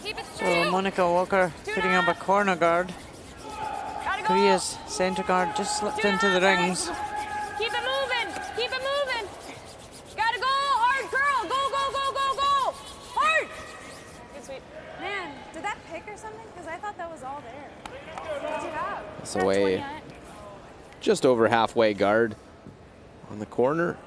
Keep it So straight. Monica Walker putting up a corner guard. Gotta go. Korea's centre guard just slipped into the rings. Keep it moving. Keep it moving. Gotta go. Hard curl. Go, go, go, go, go. Hard. Good sweep. Man, did that pick or something? Because I thought that was all there. What did you have? It's away just over halfway guard on the corner.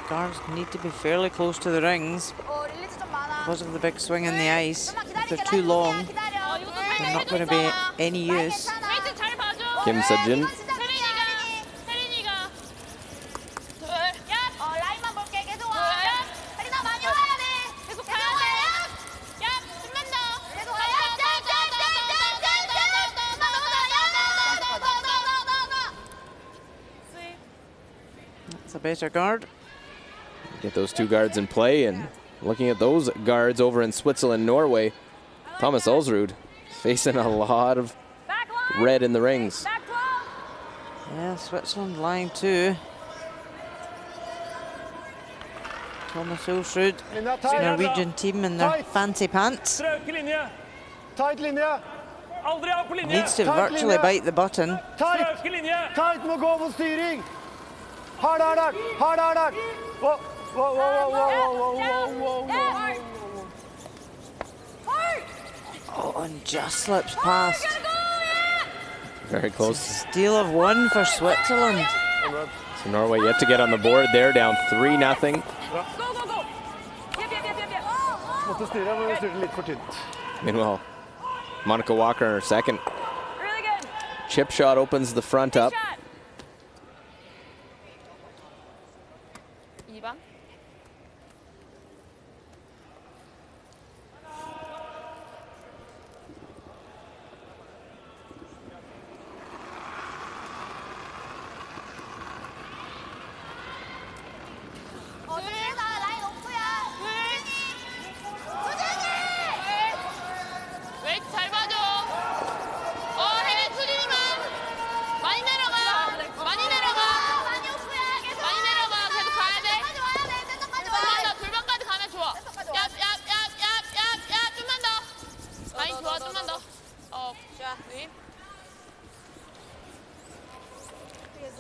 Guards need to be fairly close to the rings 릴리즈 좀 많아. because of the big swing in the ice. 좀만 If they're 기다릴게. too long, 기다려. they're not going to be any use. 웨이트 잘 봐줘. Kim Sejin. 혜린이가. 둘. 라인만 볼게. 계속 와. 혜린아 많이 와야 돼. 계속 가야 돼. 야, 좀만 더. 계속 와. That's a better guard. Get those 2 guards in play, and looking at those guards over in Switzerland, Norway, Thomas Ulsrud facing a lot of red in the rings. Back 12. Yeah, Switzerland line 2. Thomas Ulsrud, Norwegian team in their fancy pants. Strøk linje. Tight linje. Aldri av på linje. Needs to virtually bite the button. Tight. Strøk linje. Tight må gå på styring. Hard, hard, hard. Hard, hard, hard. Whoa, whoa, whoa, whoa, whoa, whoa, whoa, whoa. Oh, and just slips past. Very close. Steal of 1 for Switzerland. So Norway yet to get on the board there, down 3-0. Go, go, go. Yep. Måtte styre, men vi styrte litt for tynt. Meanwhile, Monica Walker in her second Really good. chip shot opens the front up. Shot. 2번. 라인 오프야. 웨이트 잘 봐줘. 혜린 수진이만. 많이 내려가. 많이 내려가. 많이 오프야. 계속 많이 내려가. 계속 가야 돼. 끝까지 와야 돼. 끝까지 좀만 와야 더. 불반까지 가면 좋아. 야, 좀만 더. 라인 좋아, 좀만 더. 네.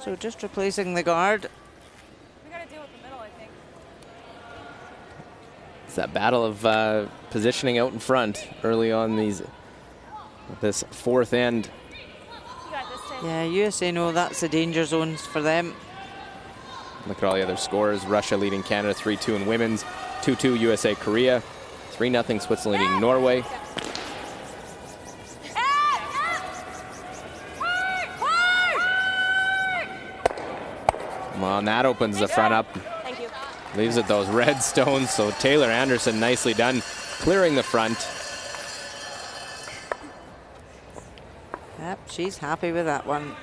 So just replacing the guard. We gotta deal with the middle, I think. It's that battle of positioning out in front early on this 4th end. You got this, Tay. Yeah, USA know that's the danger zones for them. Look at all the other scores. Russia leading Canada 3-2 in women's, 2-2 USA Korea, 3-0 Switzerland leading Norway. Well, and that opens the front up. Thank you. Leaves it those red stones. So Taylor Anderson, nicely done, clearing the front. Yep, she's happy with that one.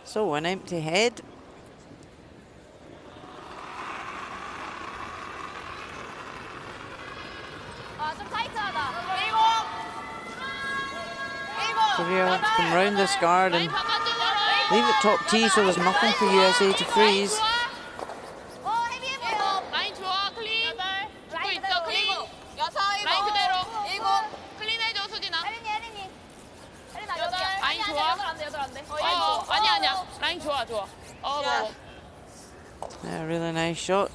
So an empty head. 좀 타이트하다. Korea wants to come round this guard and leave it top tee so there's nothing for USA to freeze. 라인 좋아, 좋아. Yeah, really nice shot.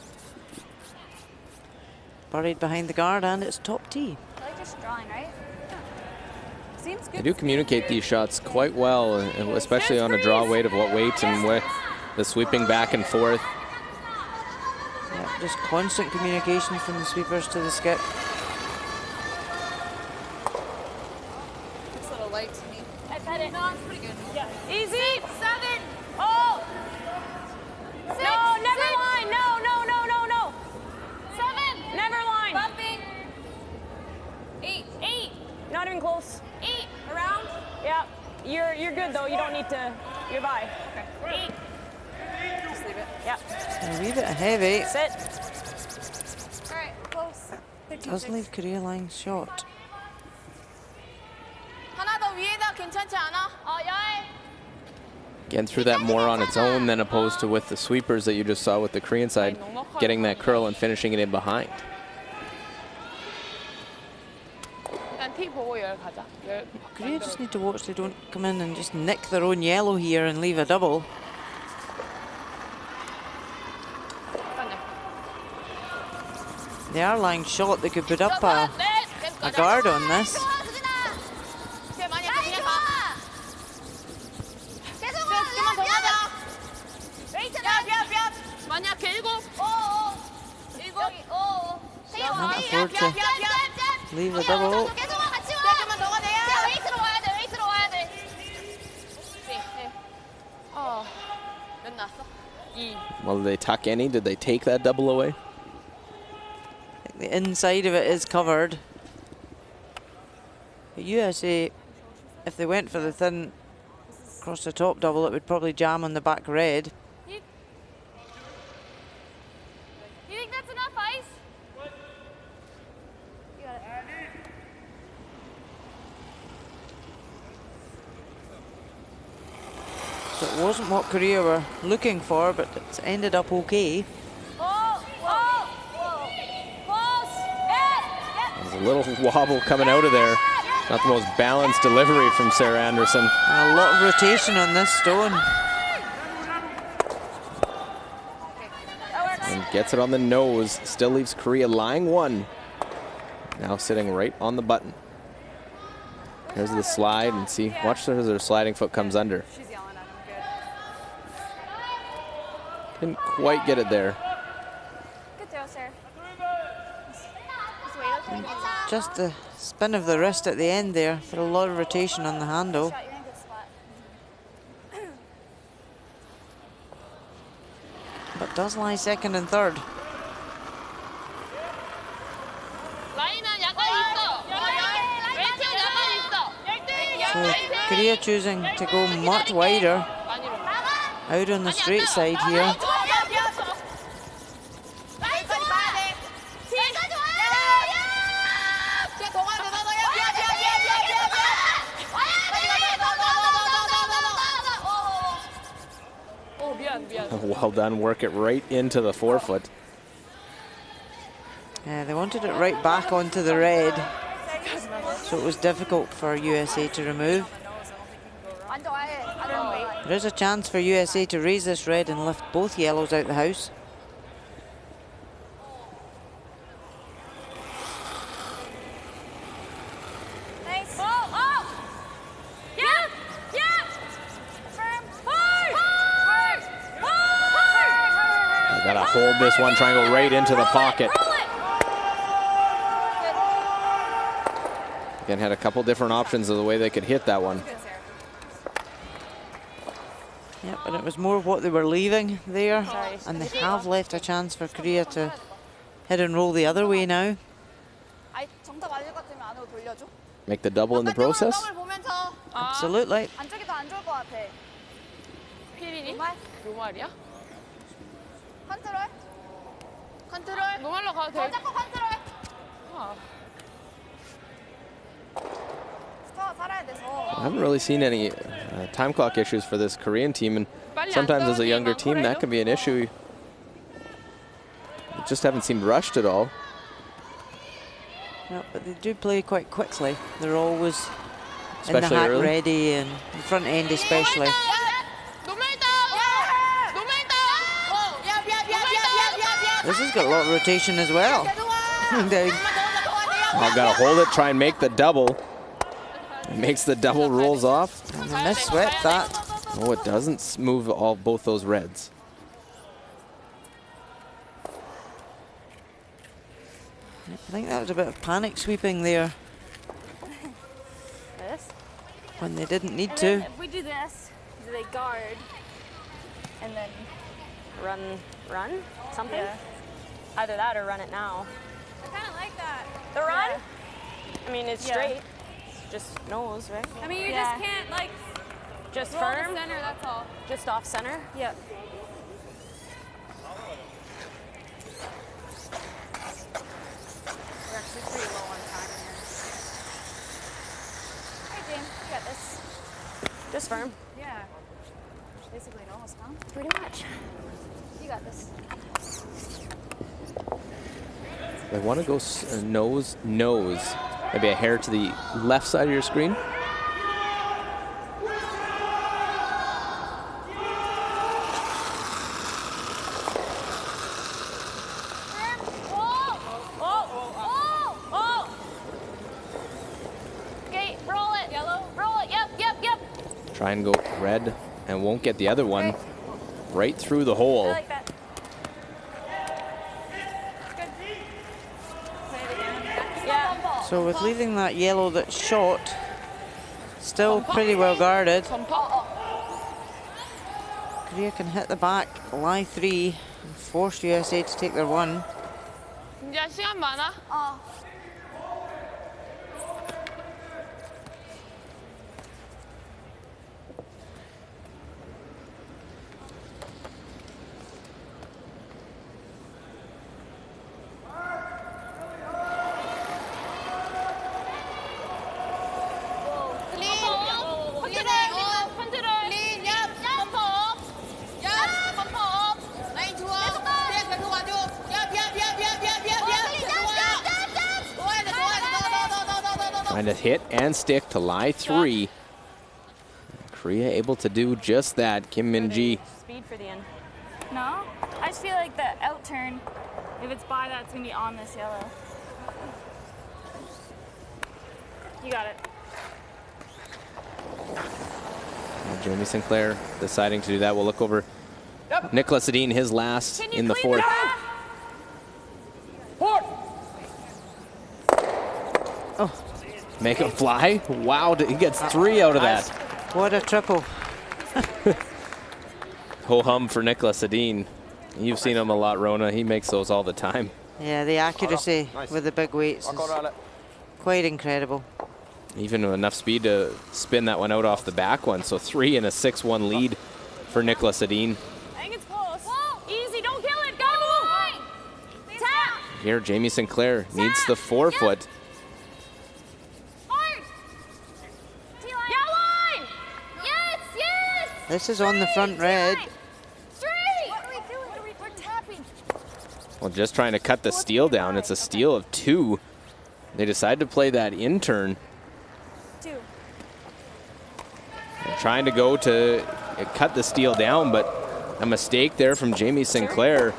Buried behind the guard, and it's top tee. I like just drawing, right? Seems They good. do communicate these shots quite well, especially on a draw weight of what weight and with the sweeping back and forth. Yeah, just constant communication from the sweepers to the skip. Looks a little light to me. No, it's pretty good. Yeah. Easy. 7. Oh. 6. No, never line. No. 7. Never line. Bumping. 8. Not even close. 8. Around. Yeah. You're good though. You don't need to. You're by. Okay. 8. Just leave it. Yeah. A wee bit heavy. Sit. All right, close. 13. Does leave Korea lying short. 하나 더 위에다 괜찮지 않아? Getting through that more on its own than opposed to with the sweepers that you just saw with the Korean side, getting that curl and finishing it in behind. 일단 티 보고 열 가자. 열 Korea just need to watch they don't come in and just nick their own yellow here and leave a double. They are lying short. They could put up a guard on this. Can't afford to leave a double. Well, did they tuck any? Did they take that double away? The inside of it is covered. The USA, if they went for the thin across the top double, it would probably jam on the back red. You think that's enough ice? You got it. So it wasn't what Korea were looking for, but it's ended up okay. There's a little wobble coming out of there. Not the most balanced delivery from Sarah Anderson. And a lot of rotation on this stone. And gets it on the nose. Still leaves Korea lying 1. Now sitting right on the button. There's the slide, and see, watch as her sliding foot comes under. She's yelling at him. Didn't quite get it there. Good throw, Sarah. Just the spin of the wrist at the end there for a lot of rotation on the handle. Shot, you're in a good spot. But does lie second and third. So Korea choosing to go much wider out on the straight side here. Well done, work it right into the forefoot. Yeah, they wanted it right back onto the red, so it was difficult for USA to remove. There is a chance for USA to raise this red and lift both yellows out the house. Nice. Gotta hold this one, try and go right into the pocket. Again, had a couple different options of the way they could hit that one. Yep, and it was more what they were leaving there, and they have left a chance for Korea to hit and roll the other way now. Make the double in the process. Absolutely. 안쪽이 더 안 좋을 것 같아. 피리니? 노말이야? 컨트롤. 컨트롤. 노말로 가도 돼. 더 잡고 컨트롤. 스타가 살아야 돼서. I haven't really seen any time clock issues for this Korean team, and sometimes as a younger team that can be an issue. You just haven't seemed rushed at all. Yep, but they do play quite quickly. They're always in the Especially hack early. ready, and the front end especially. This has got a lot of rotation as well. I've got to hold it, try and make the double. It makes the double, rolls off. And they miss-swept that. Oh, it doesn't move both those reds. I think that was a bit of panic sweeping there This. when they didn't need And to. then if we do this, do they guard and then run something? Yeah. Either that or run it now. I kind of like that. The run? Yeah. I mean, it's Yeah. straight. It's just nose, right? I mean, you Yeah. just can't like Just roll firm, the center. That's all. just off center. Yep. We're actually pretty low on time here. Hey, James, you got this. Just firm. Yeah. Basically nose, huh? Pretty much. You got this. I want to go nose. Maybe a hair to the left side of your screen. Okay, roll it. Yellow. Roll it. Yep. Try and go red and won't get the other one right through the hole. I like that. Good. Play it again. Yeah. So with leaving that yellow that's short, still pretty well guarded. Korea can hit the back, lie 3, and force USA to take their 1. 이제 시간 많아? Trying to hit and stick to lie 3. Korea able to do just that. Kim Min-ji. Speed for the end. No? I just feel like the out turn, if it's by that, it's going to be on this yellow. You got it. Jamie Sinclair deciding to do that. We'll look over Nicholas Sedin, his last in the 4th. Oh. Make him fly. Wow, he gets 3 out of that. What a triple. Ho-hum for Nicholas Sedin. You've seen him a lot, Rona. He makes those all the time. Yeah, the accuracy with the big weights is quite incredible. Even with enough speed to spin that one out off the back one. So 3 and a 6-1 lead for Nicholas Sedin. I think it's close. Easy, don't kill it. Go. Tap. Here, Jamie Sinclair needs the 4-foot. Hard. Yeah, line. Yes. This is on the front red. Straight. What are we doing? We're tapping. Well, just trying to cut the steal down. It's a steal of 2. They decide to play that in turn. 2. They're trying to go to cut the steal down, but a mistake there from Jamie Sinclair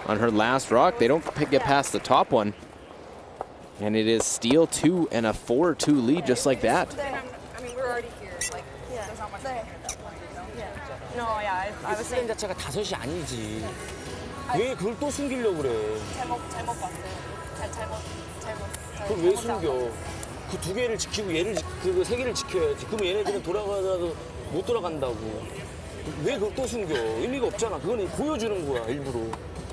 on her last rock. They don't get past the top one. And it is steal 2 and a 4-2 lead just like that. I mean, we're already here. Like, there's not much here at that point, you know? No, yeah, I was saying 수련 자체가 5이 아니지. 왜 그걸 또 숨기려고 그래? 잘못 봤어요. 잘못. 그걸 왜 숨겨? 그 2개를 지키고 얘를 그 3개를 지켜야지. 그럼 얘네들은 돌아가더라도 못 돌아간다고. 왜 그걸 또 숨겨? 의미가 없잖아. 그건 보여주는 거야, 일부러.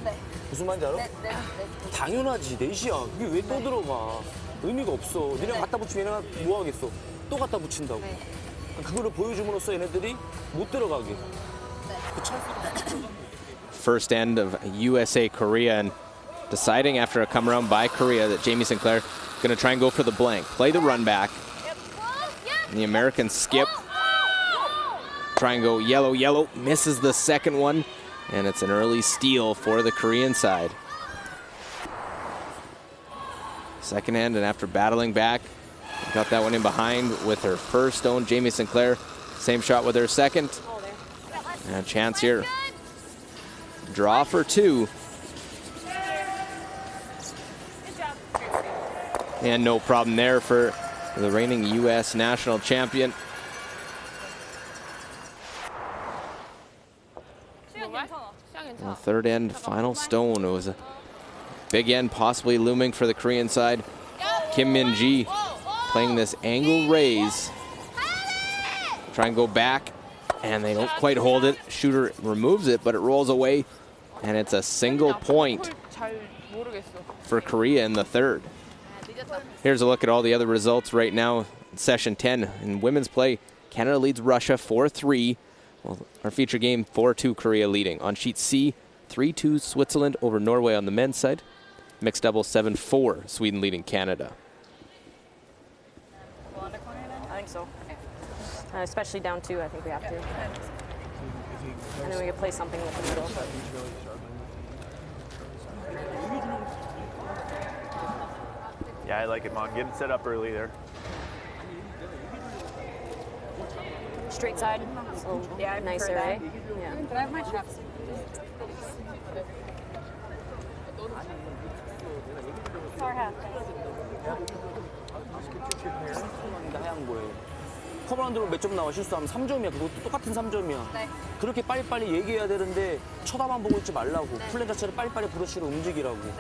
네. 무슨 말인지 알아? 네. 당연하지, 넷이야. 그게 왜 또 들어가? 의미가 없어. 니네 갖다 붙이면 얘네가 뭐 하겠어? 또 갖다 붙인다고. 그거를 보여줌으로써 얘네들이 못 들어가게. First end of USA Korea, and deciding after a come around by Korea that Jamie Sinclair going to try and go for the blank. Play the run back. And the American skip. Try and go yellow. Misses the second one. And it's an early steal for the Korean side. Second end, and after battling back, got that one in behind with her first stone. Jamie Sinclair, same shot with her second. And a chance here. Draw for 2. And no problem there for the reigning U.S. national champion. The third end, final stone. It was a big end possibly looming for the Korean side. Kim Min-ji playing this angle raise. Try and go back, and they don't quite hold it. Shooter removes it, but it rolls away, and it's a single point for Korea in the third. Here's a look at all the other results right now in session 10. In women's play, Canada leads Russia 4-3. Well, our feature game, 4-2 Korea leading. On sheet C, 3-2 Switzerland over Norway on the men's side. Mixed double 7-4, Sweden leading Canada. I think so. Especially down 2, I think we have to. And then we could play something with the middle. Yeah, I like it, Mon. Get it set up early there. Straight side. So yeah, nicer, eh? Yeah. Can I have my straps? 하얀 거예요. 커버라운드로 몇 점 나와 실수하면 3점이야. 그것도 똑같은 3점이야. 네. 그렇게 빨리빨리 얘기해야 되는데 쳐다만 보고 있지 말라고. 플랜 자체를 빨리빨리 브러쉬로 움직이라고. 네.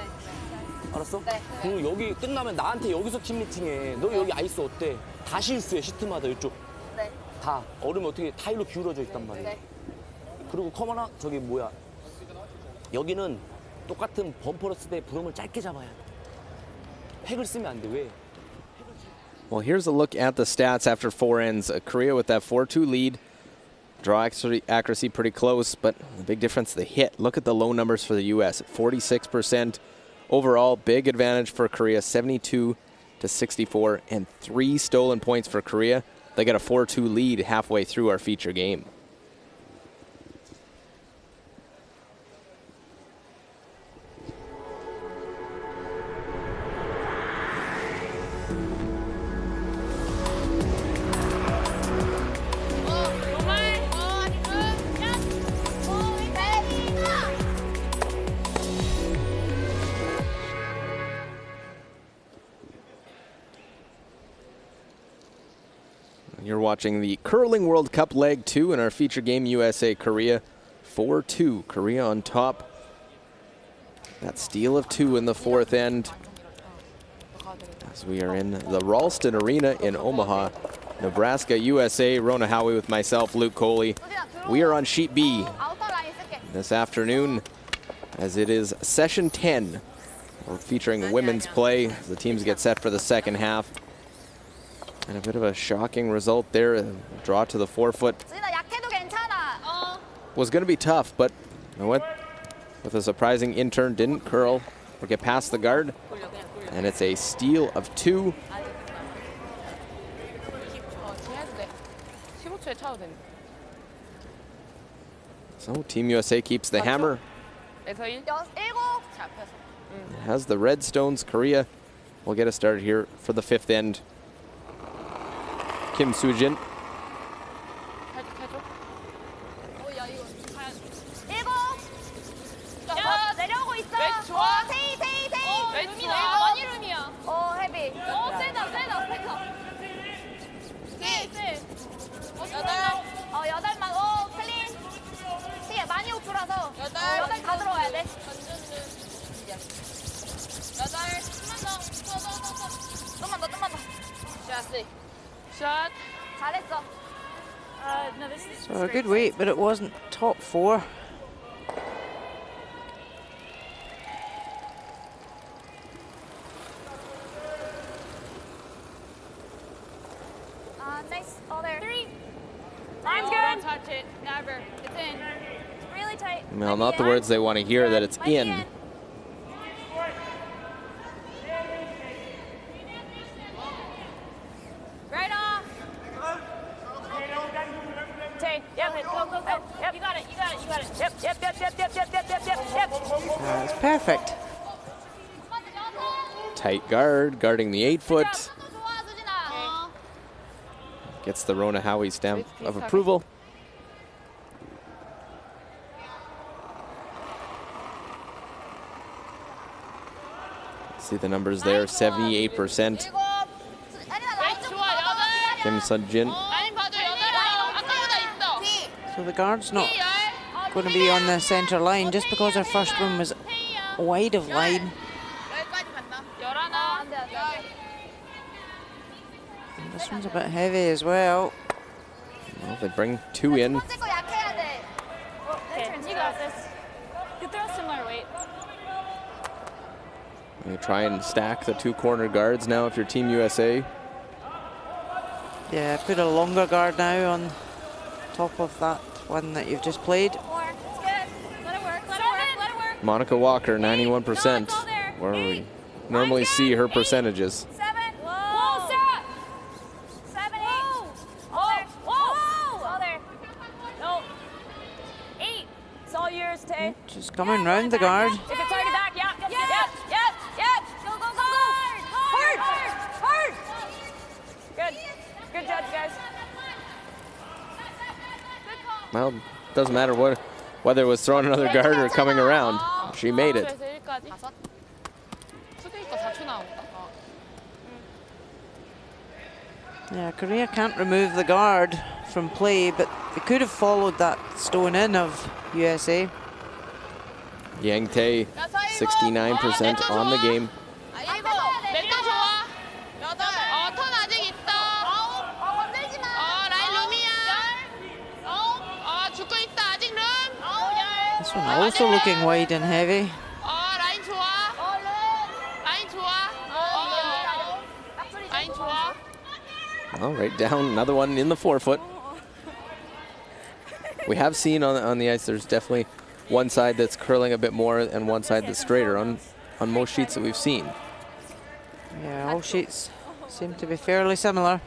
알았어? 네. 그리고 여기 끝나면 나한테 여기서 팀 미팅해. 너 여기 아이스 어때? 다 실수해, 시트마다 이쪽. 네. 다. 얼으면 어떻게 타일로 기울어져 있단 말이야. 네. 그리고 커버나 저기 뭐야. 여기는 똑같은 범퍼를 쓸 때 브럼을 짧게 잡아야 돼. 팩을 쓰면 안 돼. 왜? Well, here's a look at the stats after 4 ends. Korea with that 4-2 lead. Draw accuracy pretty close, but the big difference, the hit. Look at the low numbers for the U.S. 46%. Overall, big advantage for Korea, 72-64, and 3 stolen points for Korea. They got a 4-2 lead halfway through our feature game. You're watching the Curling World Cup Leg 2 in our feature game, USA-Korea. 4-2, Korea on top. That steal of 2 in the 4th end. As we are in the Ralston Arena in Omaha, Nebraska, USA. Rona Howie with myself, Luke Coley. We are on sheet B this afternoon, as it is session 10. We're featuring women's play as the teams get set for the second half. And a bit of a shocking result there. A draw to the forefoot. Was going to be tough, but I went with a surprising in-turn, didn't curl or get past the guard. And it's a steal of 2. So Team USA keeps the hammer. It has the red stones. Korea will get us started here for the 5th end. Kim Soo-jin. 내려오고 있어. 테이. 헤비. 세다. 여덟만. 클린. 티에 많이 오프라서 8 다 들어와야 돼. 8. 좀만 더. Shot. 잘했어. No, this is So a good weight, but it wasn't top 4. Nice. Oh, there. 3. Time's Don't good. touch it. Never. It's in. It's really tight. Well, not the words they want to hear, that it's in. Right off. Tay, yep, go. Yep. You got it. Yep. It's perfect. Tight guard, guarding the 8-foot. 좋아, 수진아. Gets the Rona Howie stamp of approval. See the numbers there, 78%. Kim Sun-jin. So the guard's not going to be on the centre line just because our first one was wide of line. And this one's a bit heavy as well. Well, they bring 2 in. Okay, you got this. You throw similar weight. You try and stack the 2 corner guards now if you're Team USA. Yeah, put a longer guard now on top of that one that you've just played. Monica Walker, 91%, where we normally see her percentages. 7. Whoa. Sarah. 7, 8. Whoa. Whoa. All there. No. 8. It's all yours, Tay. She's coming round the guard. If it's already back, yep. Go, go, go. Hard. Good. Good judge, guys. Well, doesn't matter whether it was throwing another guard or coming around. She made it. Yeah, Korea can't remove the guard from play, but they could have followed that stone in of USA. Yang Tae, 69% on the game. This one also looking wide and heavy. Well, right down, another one in the forefoot. We have seen on the ice, there's definitely one side that's curling a bit more and one side that's straighter on most sheets that we've seen. Yeah, all sheets seem to be fairly similar.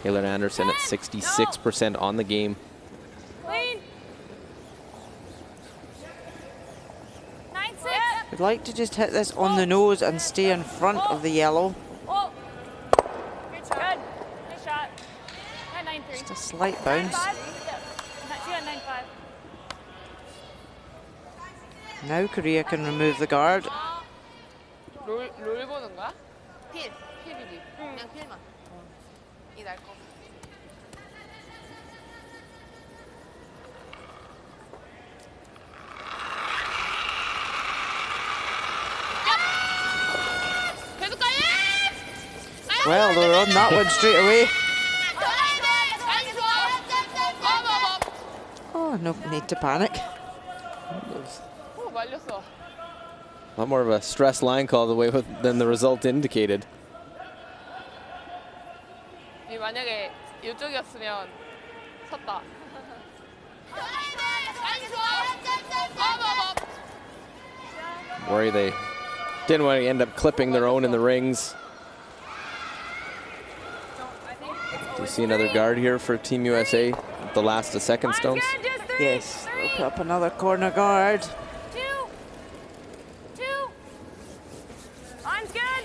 Taylor Anderson at 66% on the game. We'd like to just hit this on the nose and stay in front of the yellow. Good. Nice shot. Just a slight bounce. Now Korea can remove the guard. 롤 보는 거야? 필이지. 그냥 필만. 이 날 거. Well, they're on that one straight away. Oh, no need to panic. 말렸어. A lot more of a stress line call the way than the result indicated. 이 만약에 이쪽이었으면 섰다. Worry they didn't want to end up clipping their own in the rings. Do you see another guard here for Team USA? The last of second stones? Yes, they'll put up another corner guard. 2. Line's good.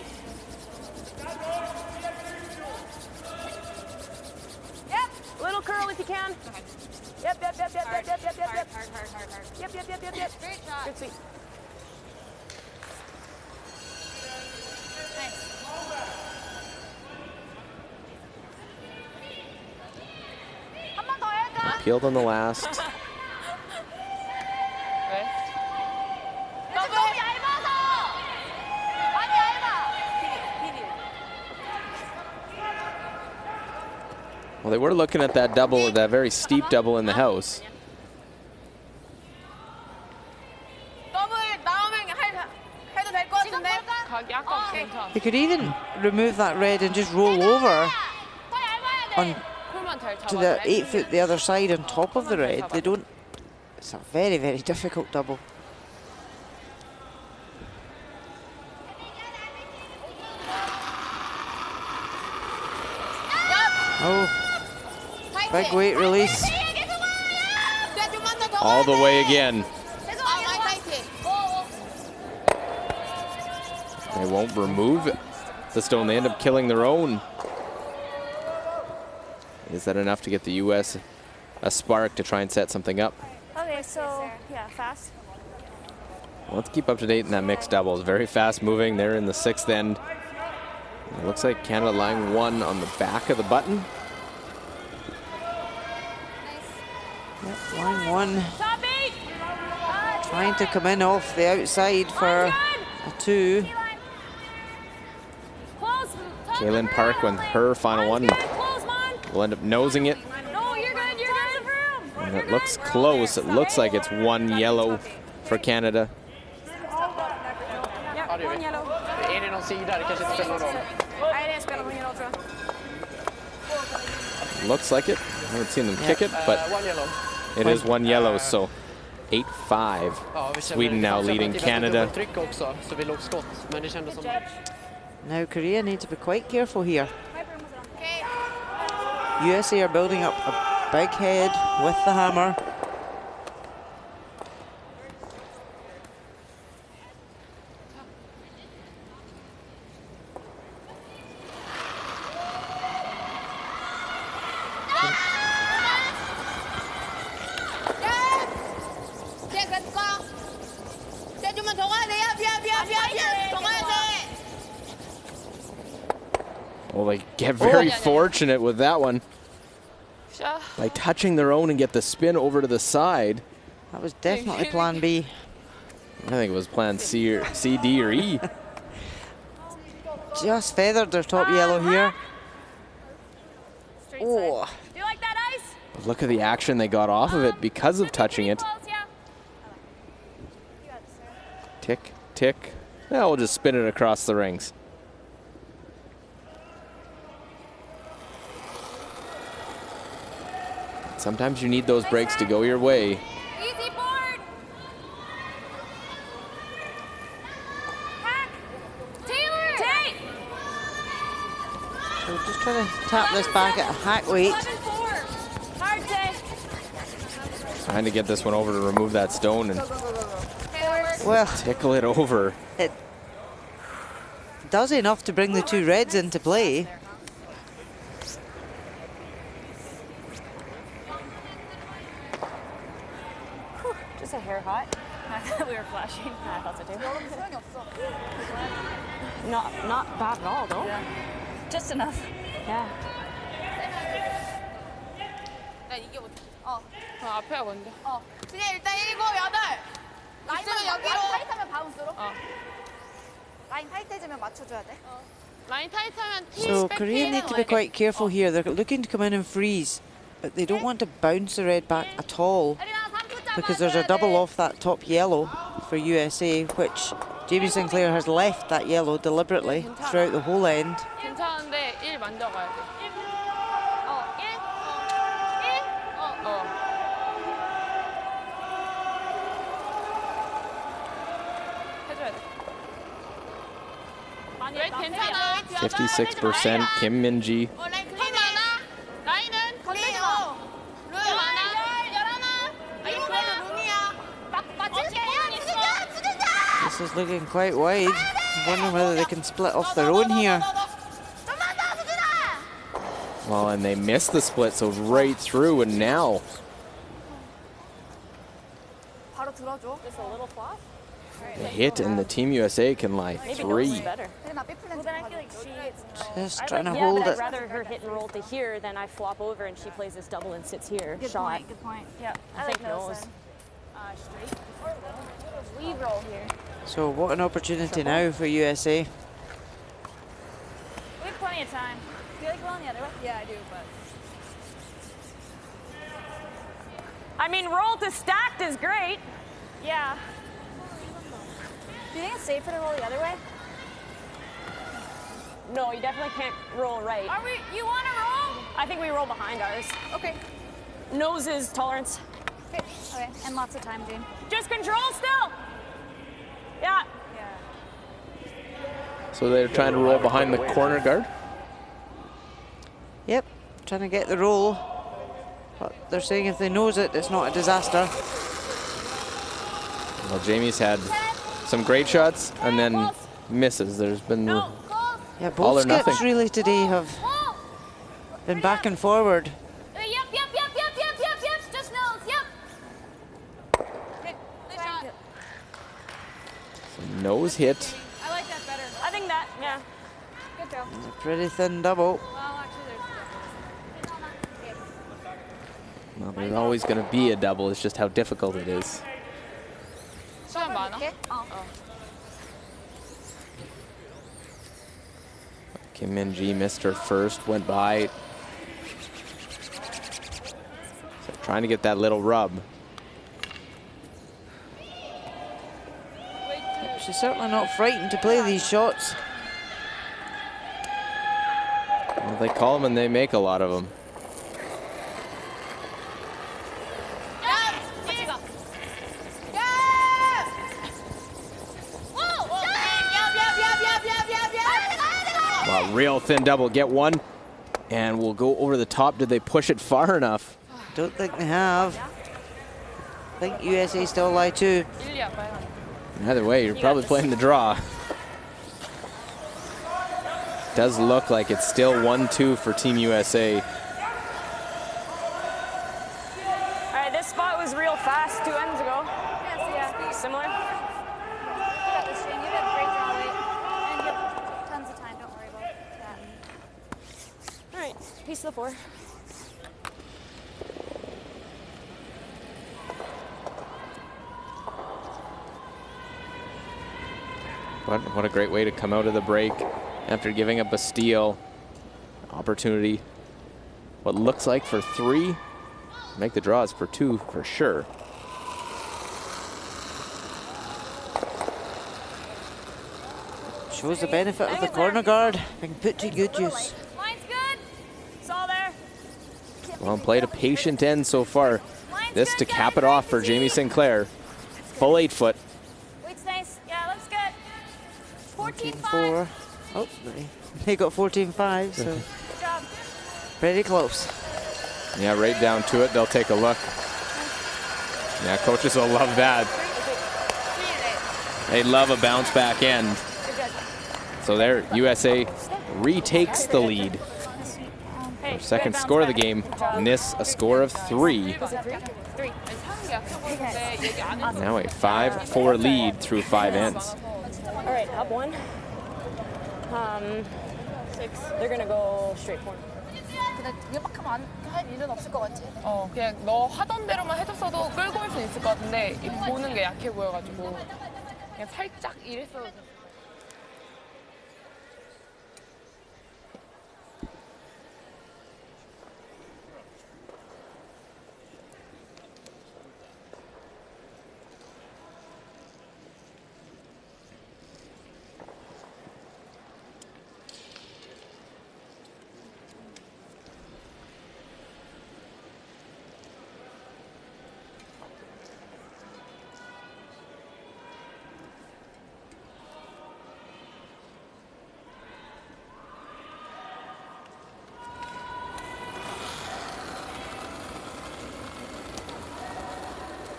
Yep. Little curl if you can. Yep. Hard. Yep. Great shot. Good sweep. Peeled on the last. Well, they were looking at that double, that very steep double in the house. They could even remove that red and just roll over on to the 8 foot the other side on top of the red. They don't. It's a very, very difficult double. Oh, big weight release. All the way again. They won't remove the stone. They end up killing their own. Is that enough to get the U.S. a spark to try and set something up? Okay, so, yeah, fast. Let's keep up to date in that mixed doubles. Very fast moving. They're in the 6th end. It looks like Canada lying 1 on the back of the button. Yep, line 1. Trying to come in off the outside for a 2. Kaylin Park with her final one will end up nosing it. And it looks close. It looks like it's 1 yellow for Canada. Looks like it. I haven't seen them kick it, but it is 1 yellow, so 8-5. Sweden now leading Canada. Now Korea need to be quite careful here. USA are building up a big head with the hammer. Well, they get very fortunate with that one. By touching their own and get the spin over to the side. That was definitely plan B. I think it was plan C, or C, D, or E. Just feathered their top yellow here. Oh. Do you like that ice? But look at the action they got off of it because of touching it. Tick, tick. Now we'll just spin it across the rings. Sometimes you need those breaks to go your way. Easy board. Hack. Taylor. Tate. So just trying to tap this back at a hack weight. Hard day. Trying to get this one over to remove that stone and Well, tickle it over. It does enough to bring the 2 reds into play. Just a hair hot. I thought we were flashing. I thought so too. Not bad at all, though. Yeah. Just enough. Yeah. 나 이게 뭐? 앞에가 먼저. 그냥 일단 7, 8. 라인은 여기로. 타이트하면 바운스로. 라인 타이트해지면 맞춰줘야 돼. 라인 타이트하면 티 So 백 Korea 피해는 need to be quite careful here. They're looking to come in and freeze, but they don't want to bounce the red back at all because there's a double off that top yellow for USA, which Jamie Sinclair has left that yellow deliberately throughout the whole end. 괜찮은데 1 만져가야 돼. 56% Kim Min-ji. This is looking quite wide. I'm wondering whether they can split off their own here. Well, and they missed the split, so right through, and now. Just a little flop. The hit and the Team USA can lie 3. Just trying to Yeah, hold but I'd it. rather her hit and roll to here than I flop over and she plays this double and sits here. Good Shot. point, good point. Yeah, I think nose. Straight. We roll here. So what an opportunity now for USA. We have plenty of time. Do you like rolling the other way? Yeah, I do, but. I mean, roll to stacked is great. Yeah. Do you think it's safer to roll the other way? No, you definitely can't roll right. Are we? You want to roll? I think we roll behind ours. Okay. Noses, tolerance. Okay. Okay. And lots of time, Jane. Just control still. Yeah. So they're trying to roll behind the corner guard. Yep, trying to get the roll. But they're saying if they nose it, it's not a disaster. Well, Jamie's had some great shots and then misses. There's been Yeah, all both or nothing. skips really today have been back and forward. Just nose, yep. Nose hit. I like that better. I think that, yeah. Good go. It's a pretty thin double. Well, actually, Well, there's always going to be a double. It's just how difficult it is. 시간 많아? Kim Min-ji missed her first, went by. So trying to get that little rub. She's certainly not frightened to play these shots. Well, they call them and they make a lot of them. Wow, real thin double. Get one, and we'll go over the top. Did they push it far enough? Don't think they have. I think USA still lie two. Either way, you're probably playing the draw. Does look like it's still 1-2 for Team USA. All right, this spot was real fast 2 ends ago. Yeah, similar. You got this, Shane. You have great draw weight. And you have tons of time. Don't worry about that. All right, piece of the 4. What a great way to come out of the break after giving up a steal. Opportunity. What looks like for 3. Make the draws for 2 for sure. Shows the benefit of the corner guard being put to good use. Line's good. It's all there. Well played, a patient end so far. This to cap it off for Jamie Sinclair. Full 8-foot. Weight's nice. Yeah, looks good. 14-4. Oh, they got 14-5, so Good job. pretty close. Yeah, right down to it. They'll take a look. Yeah, coaches will love that. They love a bounce back end. So there, USA retakes the lead. Their second score of the game. Nis a score of 3. Now a 5-4 lead through 5 ends. All right, up 1. 6. They're gonna go straight corner. 근데 이만큼 할 일은 없을 것 같아. 그냥 너 하던 대로만 해줬어도 끌고 올 수 있을 것 같은데 이 보는 게 약해 보여가지고 그냥 살짝 이랬어도 돼.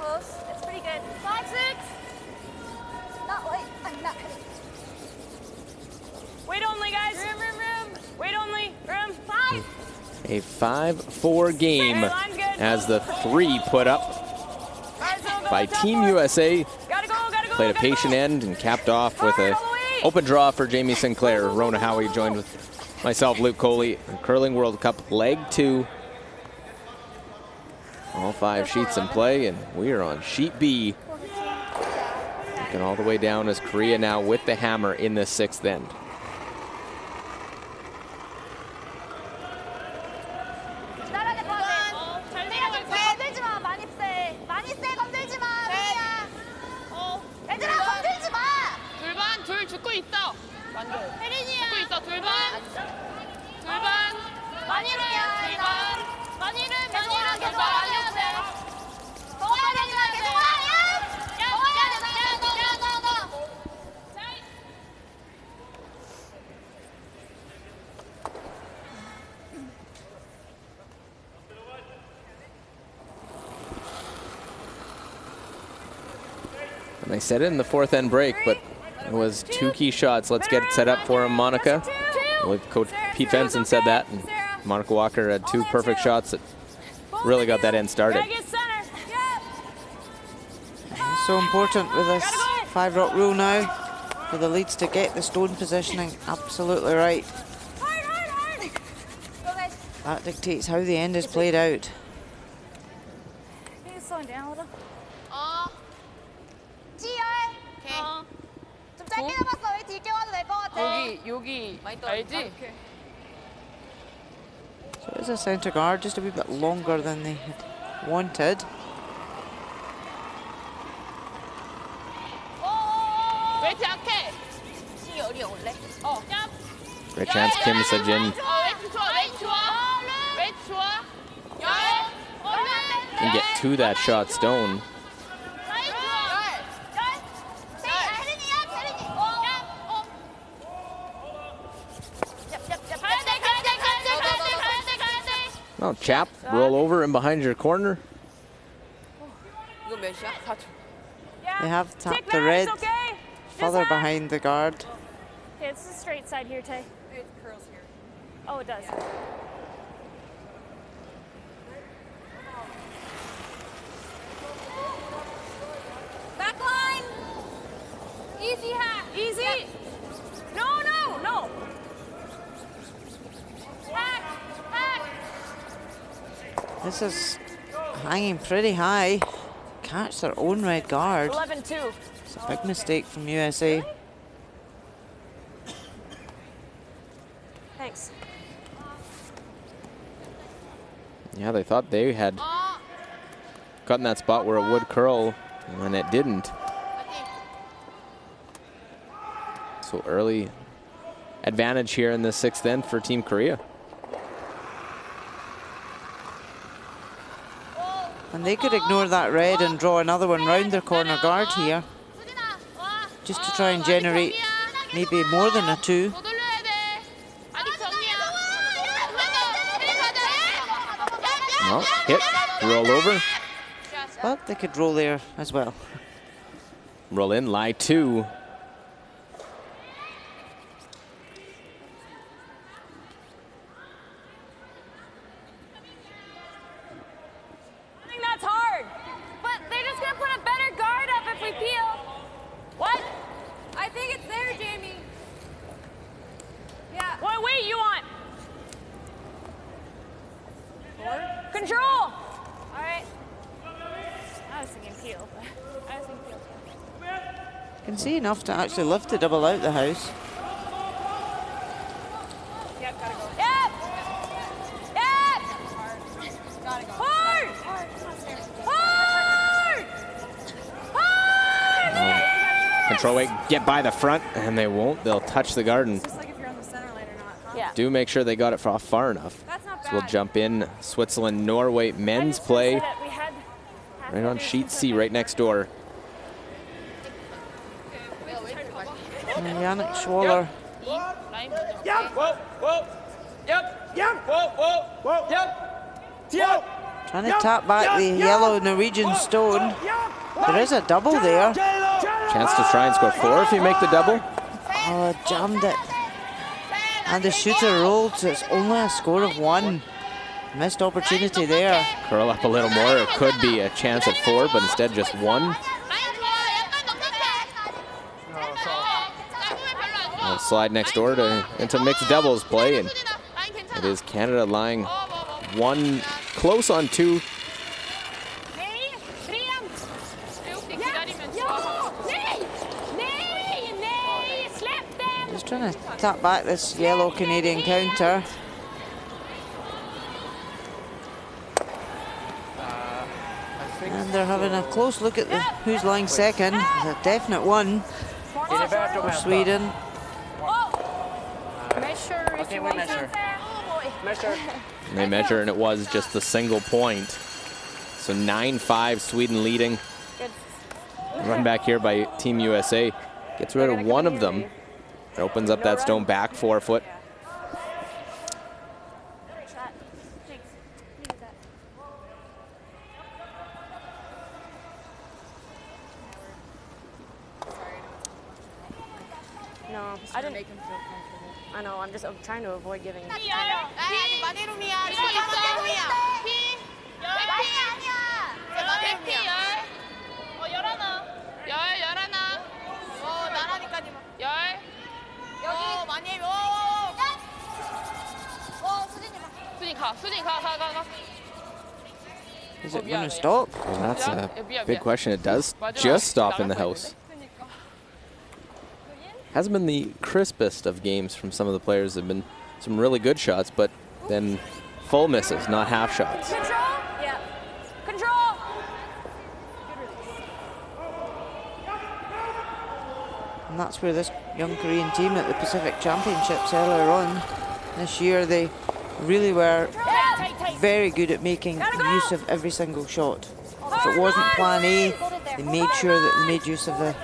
Close. It's pretty good. 5-6. Not light. I'm not cutting. Wait only, guys. Room. Wait only. Room. 5. A 5-4 game as the 3 put up by Team USA. Played a patient end and capped off with an open draw for Jamie Sinclair. Rona Howie joined with myself, Luke Coley, Curling World Cup Leg 2. All 5 sheets in play, and we are on sheet B. Looking all the way down as Korea now with the hammer in the 6th end. 건들지 마. 많이 세. 많이 세. 건들지 마. 얘들아 건들지 마. 둘반 둘 죽고 있어. 완전. 혜린이야. 죽고 있어. 둘반. 많이를 해야 돼. 많이를 계속 해야 돼. 더 와야 되지 마. 계속 와. 더 와야 돼. 너. And they set it in the 4th end break, but it was 2 key shots. Let's get it set up for him, Monica. Well, Coach Pete Benson said that, and Monica Walker had 2 perfect shots that really got that end started. So important with this 5 rock rule now for the leads to get the stone positioning absolutely right. That dictates how the end is played out. Can you slow down a little? 좀 짧게 잡았어. 왜 뒤에 껴가도 될 것 같아. 여기 알지? So it's a centre guard, just a wee bit longer than they had wanted. 웨이트 약해. 열이 올래? Great chance, Kim Sejin 웨이트 좋아, 웨이트 좋아. 웨이트 좋아. can get to that shot stone. Oh, chap, roll over and behind your corner. 이거 몇이야? 4초. They have tapped the red further behind the guard. Okay, it's the straight side here, Tay. It curls here. Oh, it does. Back line. Easy hack. Easy. No. Hack. Hack. This is hanging pretty high. Catch their own red guard. 11-2. It's a big mistake from USA. Thanks. Yeah, they thought they had gotten that spot where it would curl, and it didn't. So early advantage here in the 6th end for Team Korea. And they could ignore that red and draw another one round their corner guard here, just to try and generate maybe more than a 2. No, hit, roll over. But they could roll there as well. Roll in, lie 2. I think that's hard. But they're just going to put a better guard up if we peel. What? I think it's there, Jamie. Yeah. What weight you want? Control. All right. I was thinking peel. I was thinking peel. You can see enough to actually lift the double out the house. Yep, gotta go. Yep. Yep. Gotta go. Hard. Hard. Control weight, get by the front, and they won't. They'll touch the guard and Just like if you're on the center line or not, huh? Yeah. do make sure they got it far enough. That's not So we'll bad. jump in Switzerland-Norway men's play right on sheet C, right next door. And Yannick Schwaller trying to tap back the yellow Norwegian stone. There is a double there. Chance to try and score 4 if you make the double. Oh, jammed it. And the shooter rolled, so it's only a score of 1. Missed opportunity there. Curl up a little more. It could be a chance at 4, but instead just 1. We'll slide next door into mixed doubles play, and it is Canada lying 1 close on 2. Just trying to tap back this yellow Canadian counter. And they're having a close look at who's lying second. It's a definite 1 for Sweden. Measure if you want to. And they measure, and it was just the single point. So 9-5, Sweden leading. Good. Run back here by Team USA. Gets rid of one of them. It opens up that stone back 4 foot. No, I didn't make him feel comfortable. I know, I'm trying to avoid giving. Is it going to stop? Well, that's a big question. It does just stop in the house. Hasn't been the crispest of games from some of the players. There have been some really good shots, but then full misses, not half shots. Control? Yeah. Control! And that's where this young Korean team at the Pacific Championships earlier on this year, they really were very good at making use of every single shot. If it wasn't plan A, they made sure that they made use of it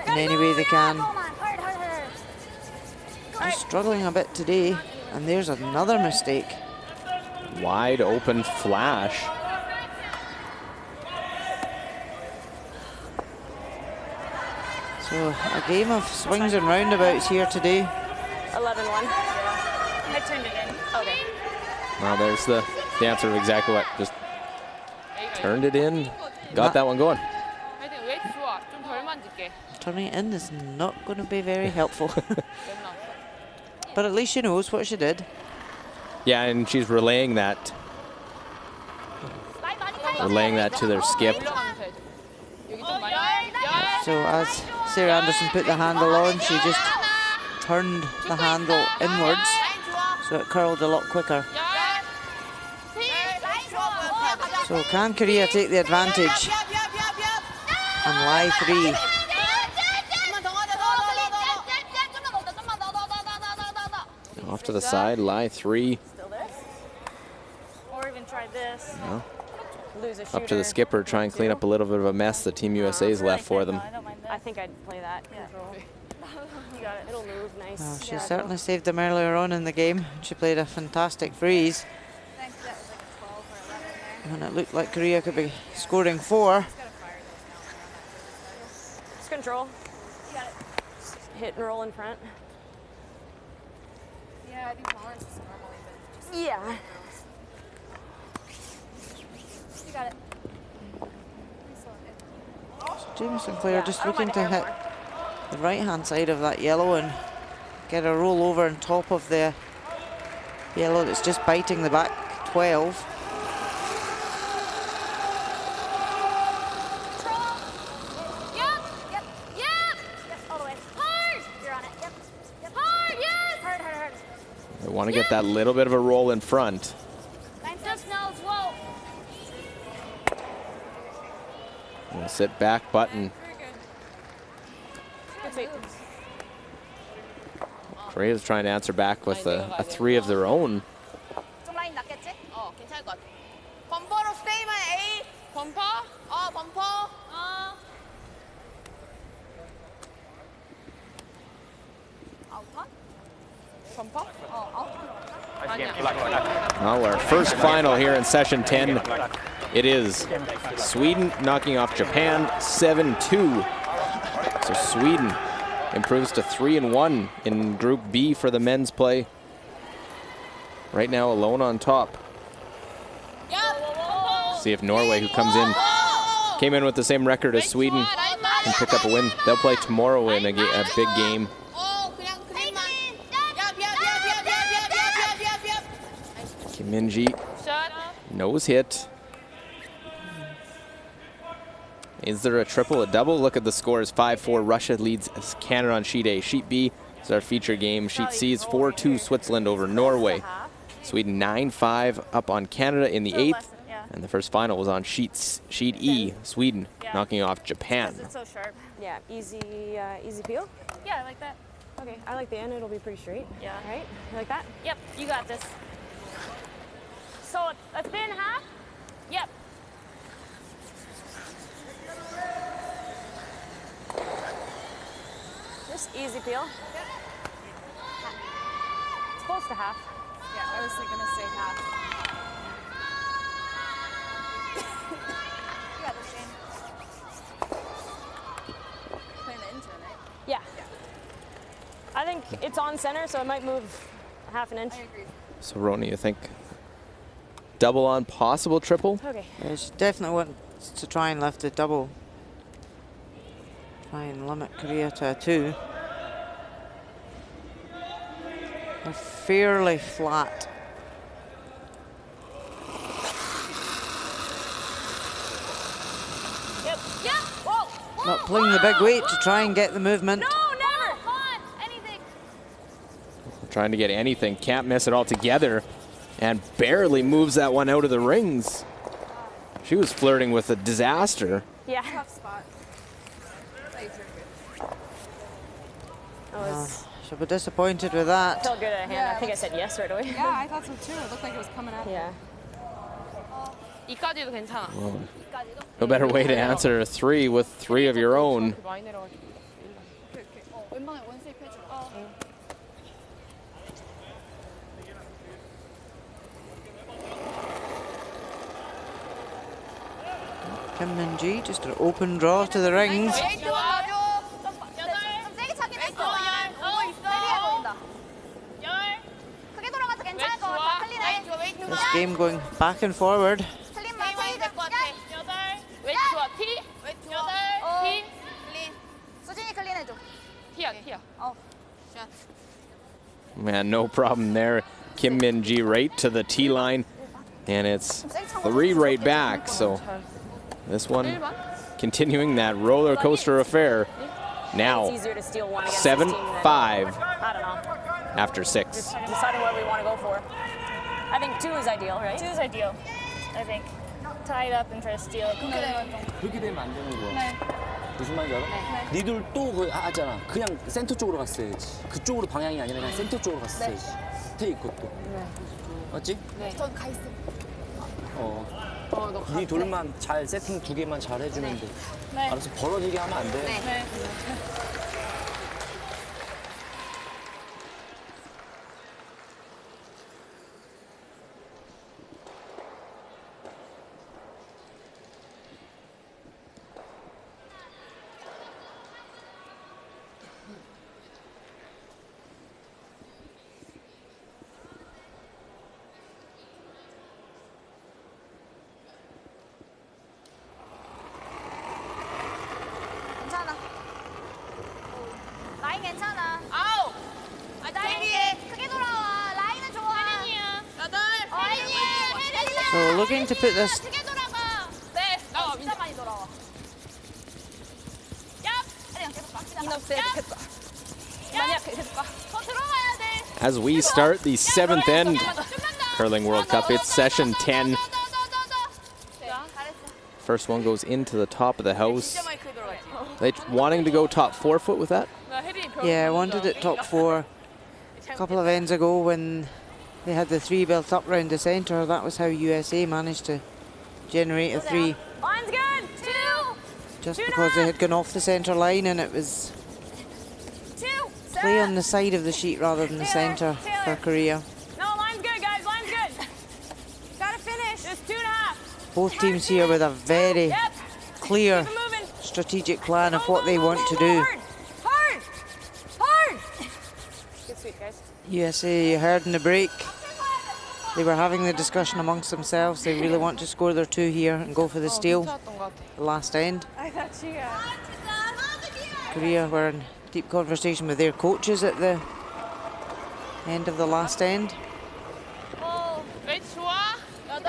in any way they can. Just struggling a bit today, and there's another mistake. Wide open flash. So a game of swings and roundabouts here today. 11-1. I turned it in. Okay. Well, there's the answer of exactly what. Just turned it in, got that one going. Turning it in is not going to be very helpful. But at least she knows what she did. Yeah, and she's relaying that to their skip. So as Sarah Anderson put the handle on, she just turned the handle inwards, so it curled a lot quicker. So can Korea take the advantage and lie 3? Off to the side, lie 3. Or even try this. No. Lose a shooter. Up to the skipper, try and clean up a little bit of a mess that Team USA's left for them. I think I'd play that. Control. You got it. It'll move nice. Well, she certainly saved them earlier on in the game. She played a fantastic freeze. And it looked like Korea could be scoring 4. Just control. Just hit and roll in front. Yeah, I think Lawrence is normally been just Yeah. You got it. Jamie Sinclair just looking to hit the right-hand side of that yellow and get a roll over on top of the yellow that's just biting the back 12. They want to get that little bit of a roll in front. We'll sit back button. Korea's trying to answer back with a 3 of their own. 좀 라인 낮겠지? 괜찮을 것 같아. 범퍼로 스테이만 A. 범퍼? 범퍼. 아웃턴? 범퍼? 아웃턴. Well, our first final here in session 10. It is Sweden knocking off Japan 7-2. So Sweden improves to 3-1 in Group B for the men's play. Right now alone on top. See if Norway, who came in with the same record as Sweden, can pick up a win. They'll play tomorrow in a big game. Kim Min-ji, nose hit. Is there a triple, a double? Look at the scores, 5-4. Russia leads Canada on sheet A. Sheet B is our feature game. Sheet C is 4-2 Switzerland over Norway. Sweden 9-5 up on Canada in the 8th. And the first final was on sheet E, Sweden knocking off Japan. It's so sharp. Yeah, easy peel. Yeah, I like that. Okay, I like the end. It'll be pretty straight. Yeah. All right, you like that? Yep, you got this. So a thin half? Yep. Just easy peel. It's close to half. Yeah, I was going to say half. You got this, Shane. Playing the intern, right? Yeah. I think it's on center, so it might move half an inch. I agree. So Roni, you think double on possible triple? Okay. Yeah, she definitely wants to try and lift the double. Try and limit Korea to a 2. They're fairly flat. Not pulling the big weight to try and get the movement. Trying to get anything, can't miss it altogether, and barely moves that one out of the rings. She was flirting with a disaster. Yeah. Tough spot. She'll be disappointed with that. Felt good at a hand. I think I said yes right away. Yeah, I thought so too. It looked like it was coming out. Yeah. 이까지도 괜찮아. No better way to answer a 3 with 3 of your own. 웬만하면 원세이프 해줘. Kim Min-ji, just an open draw to the rings. This game going back and forward. Man, no problem there. Kim Min-ji right to the T line, and it's 3 right back. So this one continuing that roller coaster affair. Now 7-5 after 6. Deciding what we want to go for. I think 2 is ideal, right? 2 is ideal, I think. Tie it up and try to steal it. 그렇게 되면 안 되는 거야. 무슨 말인지 알아? 니들 또 그거 하잖아. 그냥 센터 쪽으로 갔어야지. 그쪽으로 방향이 아니라 그냥 센터 쪽으로 갔어야지. 테이크 것도. 맞지? 네. 전 가 있어. 네 돌만 잘 세팅 2개만 잘 해주면 돼. 네. 알아서 벌어지게 하면 안 돼. 네. 괜찮아. 라인 괜찮아. 아우. 크게 돌아와. 라인은 좋아. 혜린이야. 8. 혜린이. So looking to put this. 크게 돌아가. 네. 진짜 많이 돌아와. 야. 계속 가. 이너스에 좋겠다. 만약 계속 가. 더 들어가야 돼. As we start the 7th end Curling World Cup, it's session 10. First one goes into the top of the house. They wanting to go top 4 foot with that? Yeah, I wanted it top 4 a couple of ends ago when they had the 3 built up round the centre. That was how USA managed to generate a 3. Line's good. 2. Just because they had gone off the centre line and it was play on the side of the sheet rather than the centre for Korea. No, line's good, guys. Line's good. Gotta finish. Just 2.5. Both teams here with a very clear strategic plan of what they want to do. Hard. Good sweep, guys. USA, you heard in the break, they were having the discussion amongst themselves. They really want to score their 2 here and go for the steal, the last end. I thought she Korea were in deep conversation with their coaches at the end of the last end. 웨이트 좋아. 8.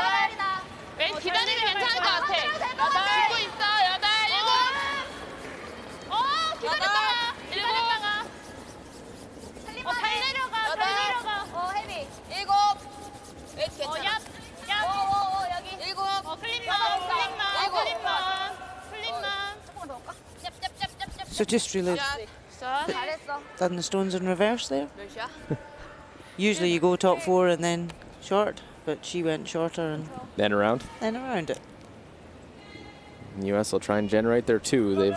웨이트 기다리면 괜찮을 것 같아. 8. 치고 있어. 8. 7. 기다렸다가. 7. 잘 내려가. 헤비. 7. 웨이트 괜찮아. 여기. 7. 플립만. 조금 더 올까? So just really 잘했어. done the stones in reverse there. 몇이야? Usually you go top 4 and then short, but she went shorter and Then around. then around it. The US will try and generate their 2. They've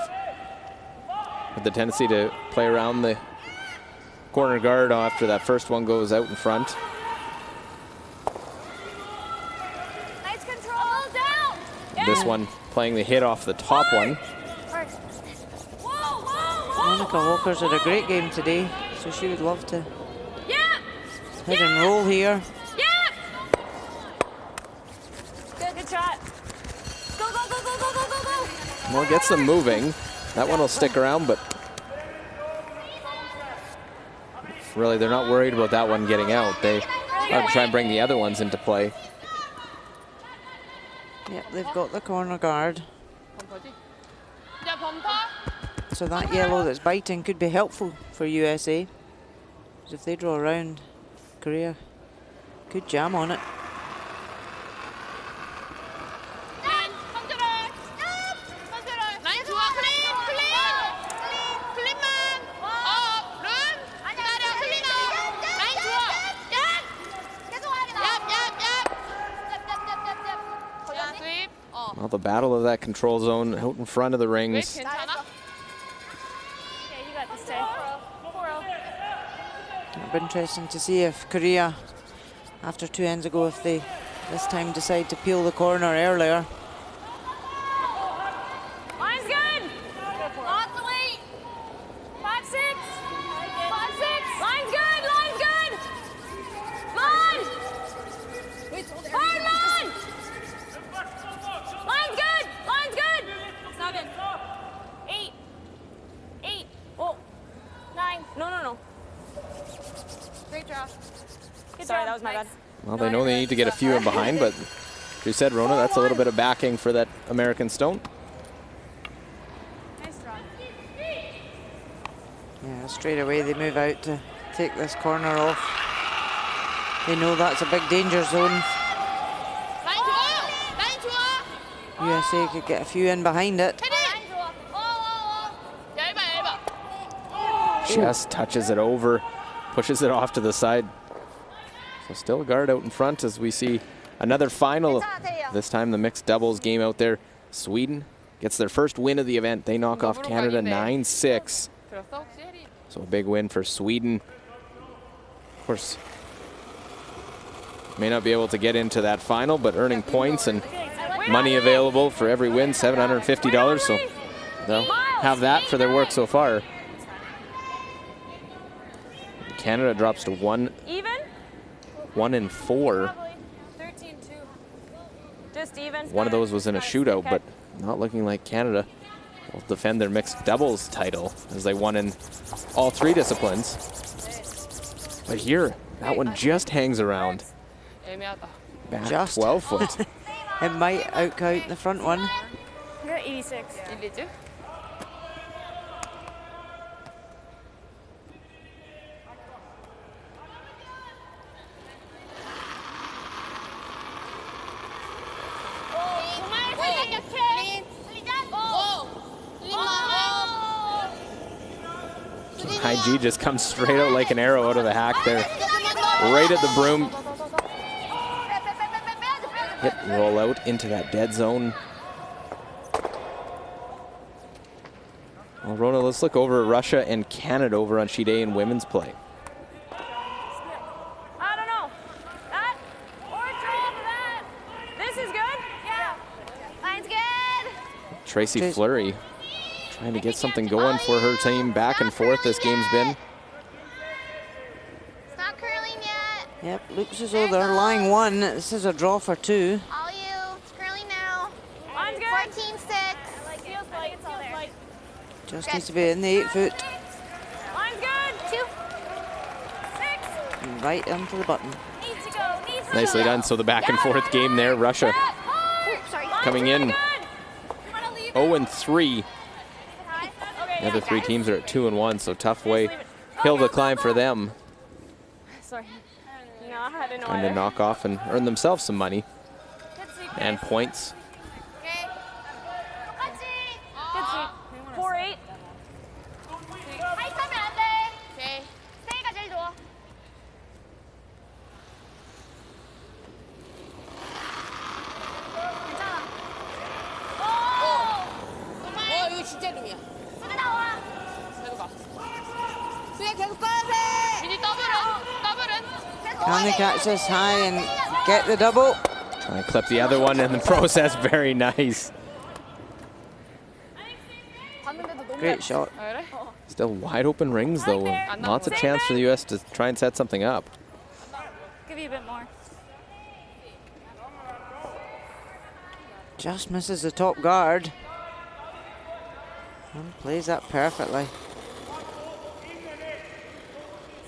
had the tendency to play around the corner guard after that first one goes out in front. Nice control. Down. This one playing the hit off the top one. Monica Walker's had a great game today, so she would love to hit and roll here. Good shot. Go. Well, gets them moving. That one will stick around, but really they're not worried about that one getting out. They are to try and bring the other ones into play. Yep, they've got the corner guard. So that yellow that's biting could be helpful for USA. Because if they draw around, Korea could jam on it. Well, the battle of that control zone out in front of the rings. Yeah, you got this, Tay. It'll be interesting to see if Korea, after 2 ends ago, if they this time decide to peel the corner earlier. Line's good. Lots of weight. 5-6. 5-6. Line's good. Line's good. Line. Hard line. Line's good. Line's good. 7. 8. 8. Oh. 9. No. Great job. Good Sorry, job. that was my bad. Well, they know they need to get a few in behind, but as you said, Rona, that's a little bit of backing for that American stone. Nice draw. Yeah, straight away they move out to take this corner off. They know that's a big danger zone. USA could get a few in behind it. Just touches it over, pushes it off to the side. So still a guard out in front as we see another final. This time the mixed doubles game out there. Sweden gets their first win of the event. They knock off Canada 9-6. So a big win for Sweden. Of course, may not be able to get into that final, but earning points and money available for every win, $750. So they'll have that for their work so far. Canada drops to 1-4. 13-2. Just even. One of those was in a shootout, but not looking like Canada will defend their mixed doubles title as they won in all 3 disciplines. But here, that one just hangs around. Back Just. 12 foot. It might outcount the front one. You're at 86. IG just comes straight out like an arrow out of the hack there. Right at the broom. Hit roll out into that dead zone. Well, Rona, let's look over at Russia and Canada over on sheet A in women's play. I don't know. That or draw to that. This is good? Yeah. Line's good. Tracy Fleury trying to get something going for her team. Back and forth this game's been. It's not curling yet. Yep, looks as though they're lying 1. This is a draw for 2. All you. It's curling now. Line's good. 14-6. Feels like it's all there. Just needs to be in the 8 foot. Line's good. 2. 6. Right into the button. Needs to go. Needs to Nicely go. done. So the back and forth game there. Russia coming in 0-3. The other 3 teams are at 2-1, so tough hill to climb for them. Sorry. No, I didn't know Trying to either. knock off and earn themselves some money and points. Good sweep. 4-8. 하이트하면 안 돼. 오케이. 스테이가 제일 좋아. 괜찮아. 오! 이거 진짜 룸이야. 수비 나와. 계속 가. 수비 계속 가야 돼. 미니 더블은. Can they catch this high and get the double? Trying to clip the other one in the process. Very nice. Great shot. Still wide open rings, though. Lots of chance for the U.S. to try and set something up. Give you a bit more. Just misses the top guard. And plays that perfectly.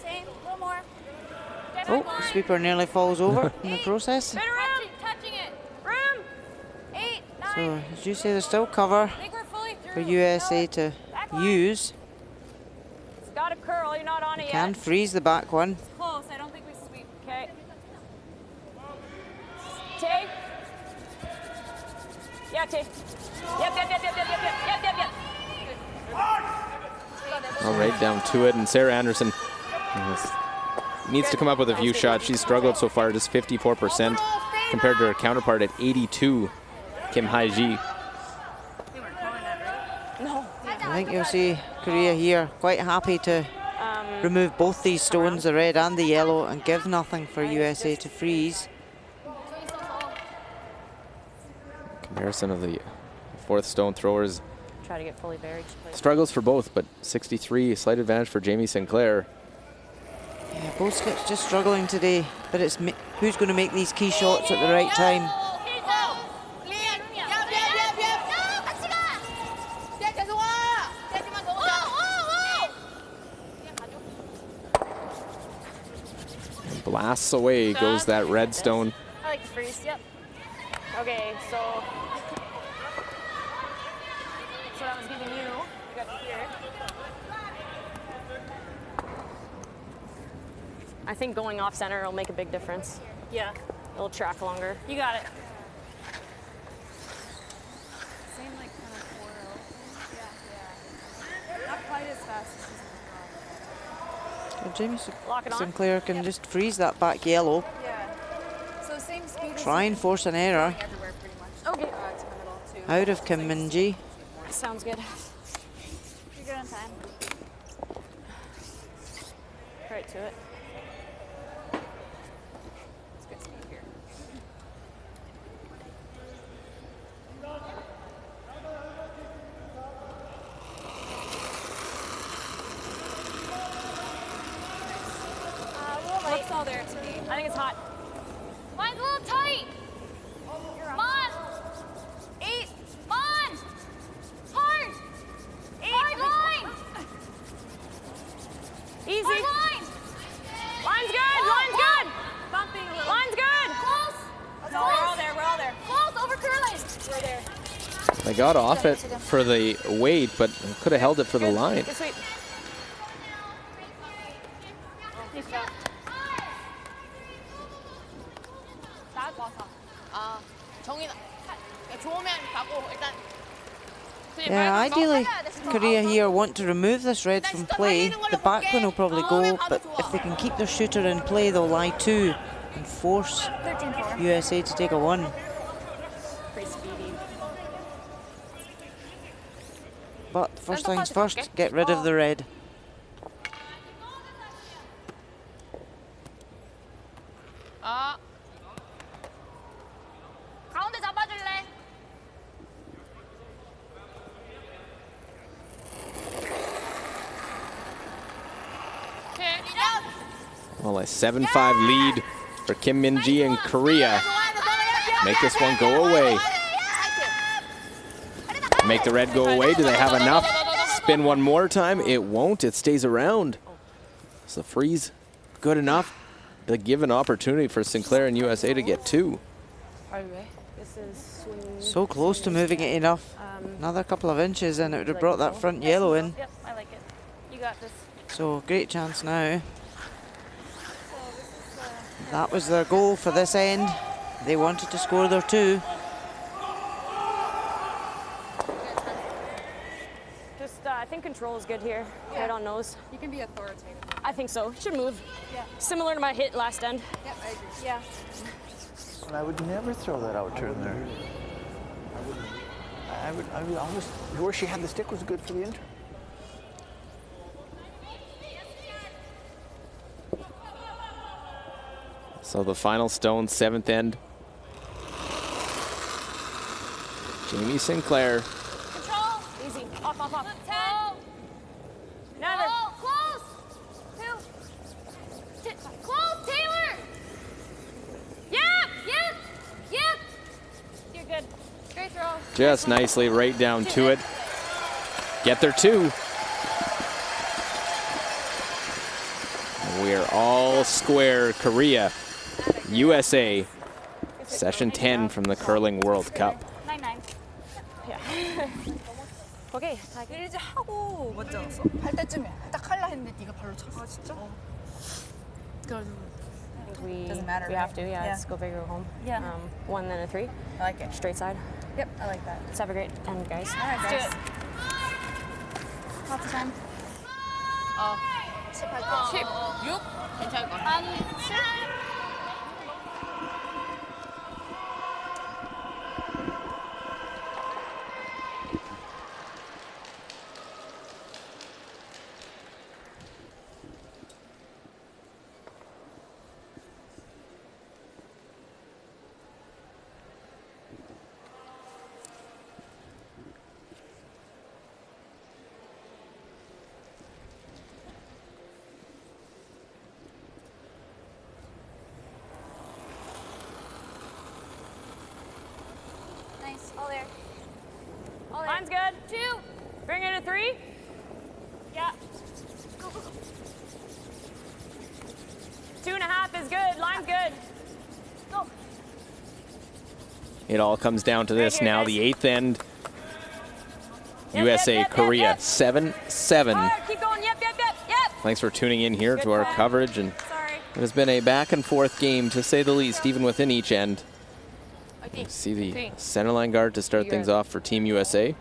Same. A little more. Oh, the sweeper nearly falls over in the process. Bit of room. Touching it. Room. 8, 9. So, as you say, there's still cover. I think we're fully through. for USA to use. It's got a curl. You're not on it yet. Can freeze the back one. Close. I don't think we sweep. Okay. Tay. Yeah, Tay. Yep. All right, down to it, and Sarah Anderson needs to come up with a few shots. She's struggled so far, just 54% compared to her counterpart at 82, Kim Hae-ji. No. I think you'll see Korea here quite happy to remove both these stones, the red and the yellow, and give nothing for USA to freeze. Comparison of the fourth stone throwers. Try to get fully buried. Struggles for both, but 63, slight advantage for Jamie Sinclair. Yeah, both skips just struggling today, but it's who's going to make these key shots at the right time. And blasts away goes that red stone. I like to freeze, yep. Okay, so that's what I was giving you. You got it here. I think going off center will make a big difference. Yeah. It'll track longer. You got it. Same like kind of 4-0. Yeah. Not quite as fast as Well, Jamie Lock it on. Sinclair can just freeze that back yellow. Yeah. So same speed as Try and force an error everywhere pretty much. Okay. To the middle too. out of Kim Min-ji. Sounds good. You're good on time. Right to it. It's good speed here. Looks all there to me. I think it's hot. Mine's a little tight. Come on. 8. Come on. Hard. 8. Hard line. Easy. Hard line. Line's good. Line's good. Bumping a little. Line's good. Close. No, we're all there. We're all there. Close. Over curling. We're there. They got off it for the weight, but could have held it for the line. Good sweep. Nice job. 나 봐서. 아, 정이나. 좋으면 가고 일단. Yeah, ideally Korea here want to remove this red from play. The back one will probably go, but if they can keep their shooter in play, they'll lie 2 and force 13-4. USA to take a 1. Pretty speedy. But first things first, get rid of the red. 아. 가운데 잡아줄래? Well, a 7-5 lead for Kim Min-ji and Korea. Make this one go away. Make the red go away. Do they have enough? Spin one more time. It won't. It stays around. So the freeze good enough to give an opportunity for Sinclair and USA to get 2. This is swinging. So close to moving it enough. Another couple of inches and it would have brought that front yellow in. Yep, I like it. You got this. So great chance now. That was their goal for this end. They wanted to score their 2. Just, I think control is good here. Yeah. Right on nose. You can be authoritative. I think so. Should move. Yeah. Similar to my hit last end. Yep, I agree. Yeah. And I would never throw that out turn there. I would always, where she had the stick was good for the intern. So the final stone, 7th end. Jamie Sinclair. Control. Easy. Off, off, off. 10. Never. Oh, close. 2. Close, Taylor. Yep. You're good. Great throw. Just nicely right down to it. Get their 2. We're all square. Korea, USA, session 10 from the Curling World Cup. 9-9. Yeah. 오케이. 리즈 하고 맞지 않았어? 할 때쯤에 딱 할라 했는데 네가 발로 찼어. 아 진짜? 그래가지고. We Doesn't matter, we have right? to, yeah. Yeah. Let's go big or home. Yeah. 1 then a 3. I like it. Straight side. Yep, I like that. Let's have a great end, guys. All right, let's do it. Lots of time. 10, 6? 괜찮을 것 같아. 한 7? Nice. All there. All there. Line's good. 2. Bring it to 3. Yeah. 2.5 is good. Line's good. Go. It all comes down to this Right here, now, guys. the 8th end. Yep, USA, yep, yep, Korea, yep. 7-7. All right, keep going. Yep. Thanks for tuning in here Good to our call. coverage. And Sorry. it has been a back and forth game, to say the least, even within each end. You see the center line guard to start things off for Team USA.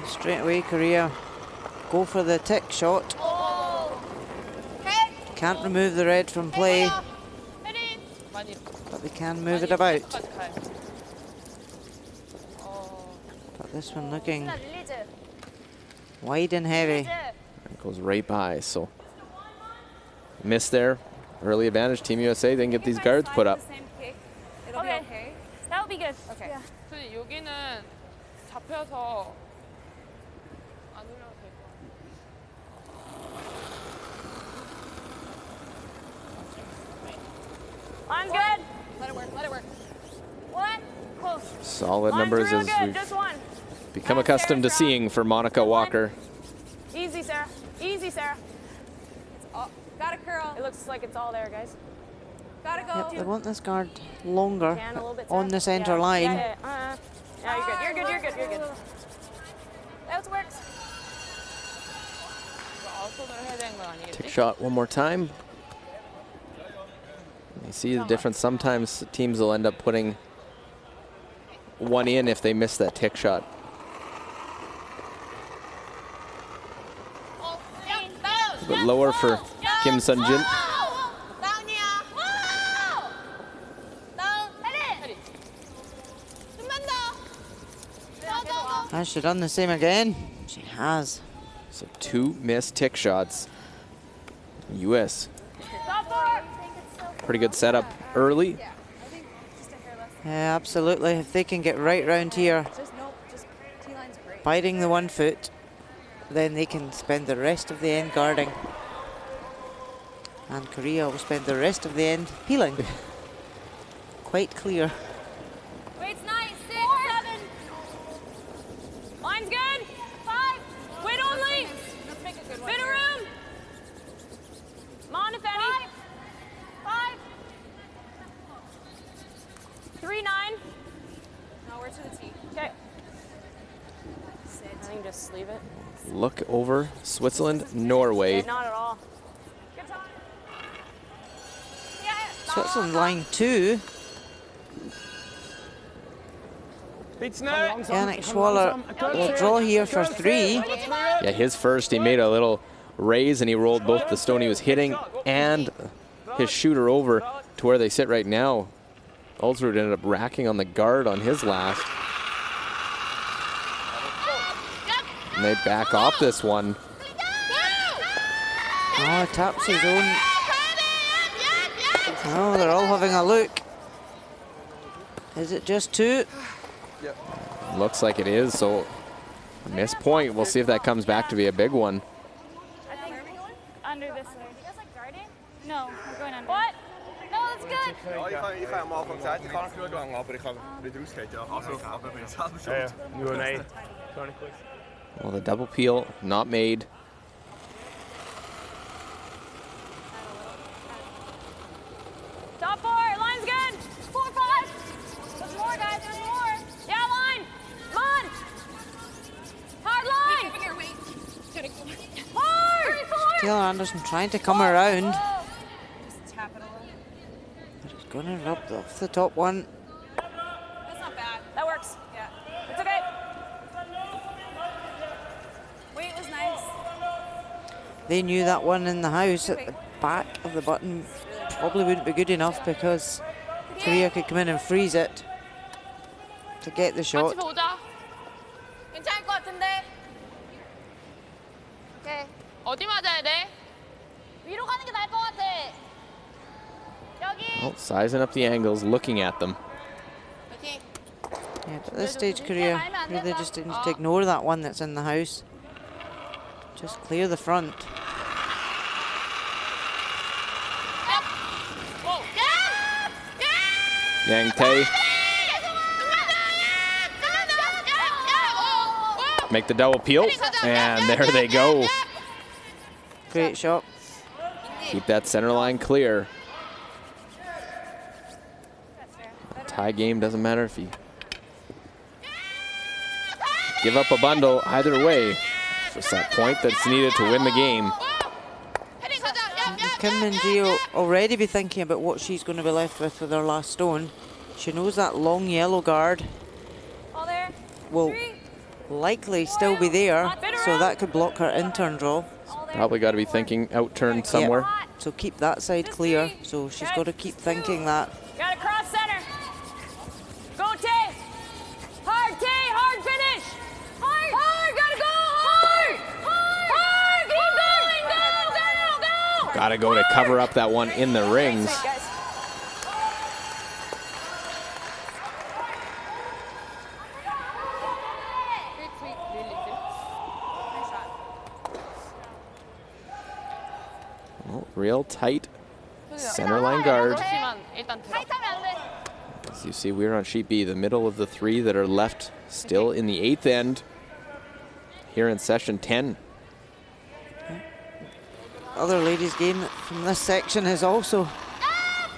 Straight away, Korea go for the tick shot. Can't remove the red from play, but they can move it about. But this one looking 리즈. wide and heavy. It goes right by, so miss there. Early advantage, Team USA. Then get these guards put up. It'll be okay. That would be good. Okay. Yeah. 근데 여기는 잡혀서 안 올려도 될 것 같아. Line's good. Let it work. Let it work. One. Close. Solid Line's numbers real as good. we've Just 1. become accustomed to seeing for Monica Walker. Easy, Sarah. Easy, Sarah. Got a curl. It looks like it's all there, guys. Gotta go. Yep, they want this guard longer Can a little bit, on Sarah. the centre Yeah. line. Yeah, you're good. You're good. You're good. You're good. That works. 아웃손으로 해야 되는 건 아니겠지? Tick shot one more time. You see the difference. Sometimes teams will end up putting one in if they miss that tick shot. But lower for Kim Sun-jin. 다운이야. 다운. 헤리. 좀만 더. Has she done the same again? She has. So 2 missed tick shots. US. Pretty good setup early. Yeah, absolutely. If they can get right round here, biting the 1 foot, then they can spend the rest of the end guarding. And Korea will spend the rest of the end peeling. Quite clear. Weight's nice. 6, 7. Line's good. 5. Wait only. Bit of room. Come on, if any. 5. 3, 9. No, we're to the T. Okay. I think just leave it. Look over Switzerland, Norway. Not at all. Switzerland line 2. Yannick Schwaller will draw here for 3. Yeah, his first, he made a little raise and he rolled both the stone he was hitting and his shooter over to where they sit right now. Ulsrud ended up racking on the guard on his last. And they back off this one. Oh, taps his own. Oh, they're all having a look. Is it just 2? Looks like it is, so miss point. We'll see if that comes back to be a big one. I think under this way. You guys like guarding? No, we're going under. What? No, it's good. Ik ga hem al van tijd. Ik ga hem door hangen, maar ik ga weer doorscheten. Also, aber wenn ich habe schon. Ja, nur nein. Well, the double peel not made. Top 4. Line's good. 4, 5. There's more, guys. Taylor Anderson trying to come around. Just tap it a little. He's going to rub off the top one. That's not bad. That works. Yeah. It's okay. Weight was nice. They knew that one in the house at the back of the button probably wouldn't be good enough because Korea could come in and freeze it to get the shot. 같이 보자. 괜찮을 것 같은데. 오케이. 어디 맞아야 돼? 위로 가는 게 나을 것 같아. 여기. Well, sizing up the angles, looking at them. 파이팅. Yeah, but at this stage, Korea really just needs to ignore that one that's in the house. Just clear the front. Yang Tae. Make the double peel, and there they go. Great shot. Keep that center line clear. Tie game, doesn't matter if you give up a bundle. Either way, it's just that point that's needed to win the game. Kim Min-ji will already be thinking about what she's going to be left with her last stone. She knows that long yellow guard will likely still be there, so that could block her in-turn draw. Probably got to be thinking out-turn somewhere. Yep. So keep that side clear, so she's got to keep thinking that. Got to cross center. Go, Tay. Hard, Tay. Hard finish. Hard. Hard. Got to go. Hard. Hard. Keep going. Go, go, go. Got to go to cover up that one in the rings. Well, real tight center line guard. As you see, we're on sheet B, the middle of the three that are left still in the eighth end here in session 10. Other ladies' game from this section is also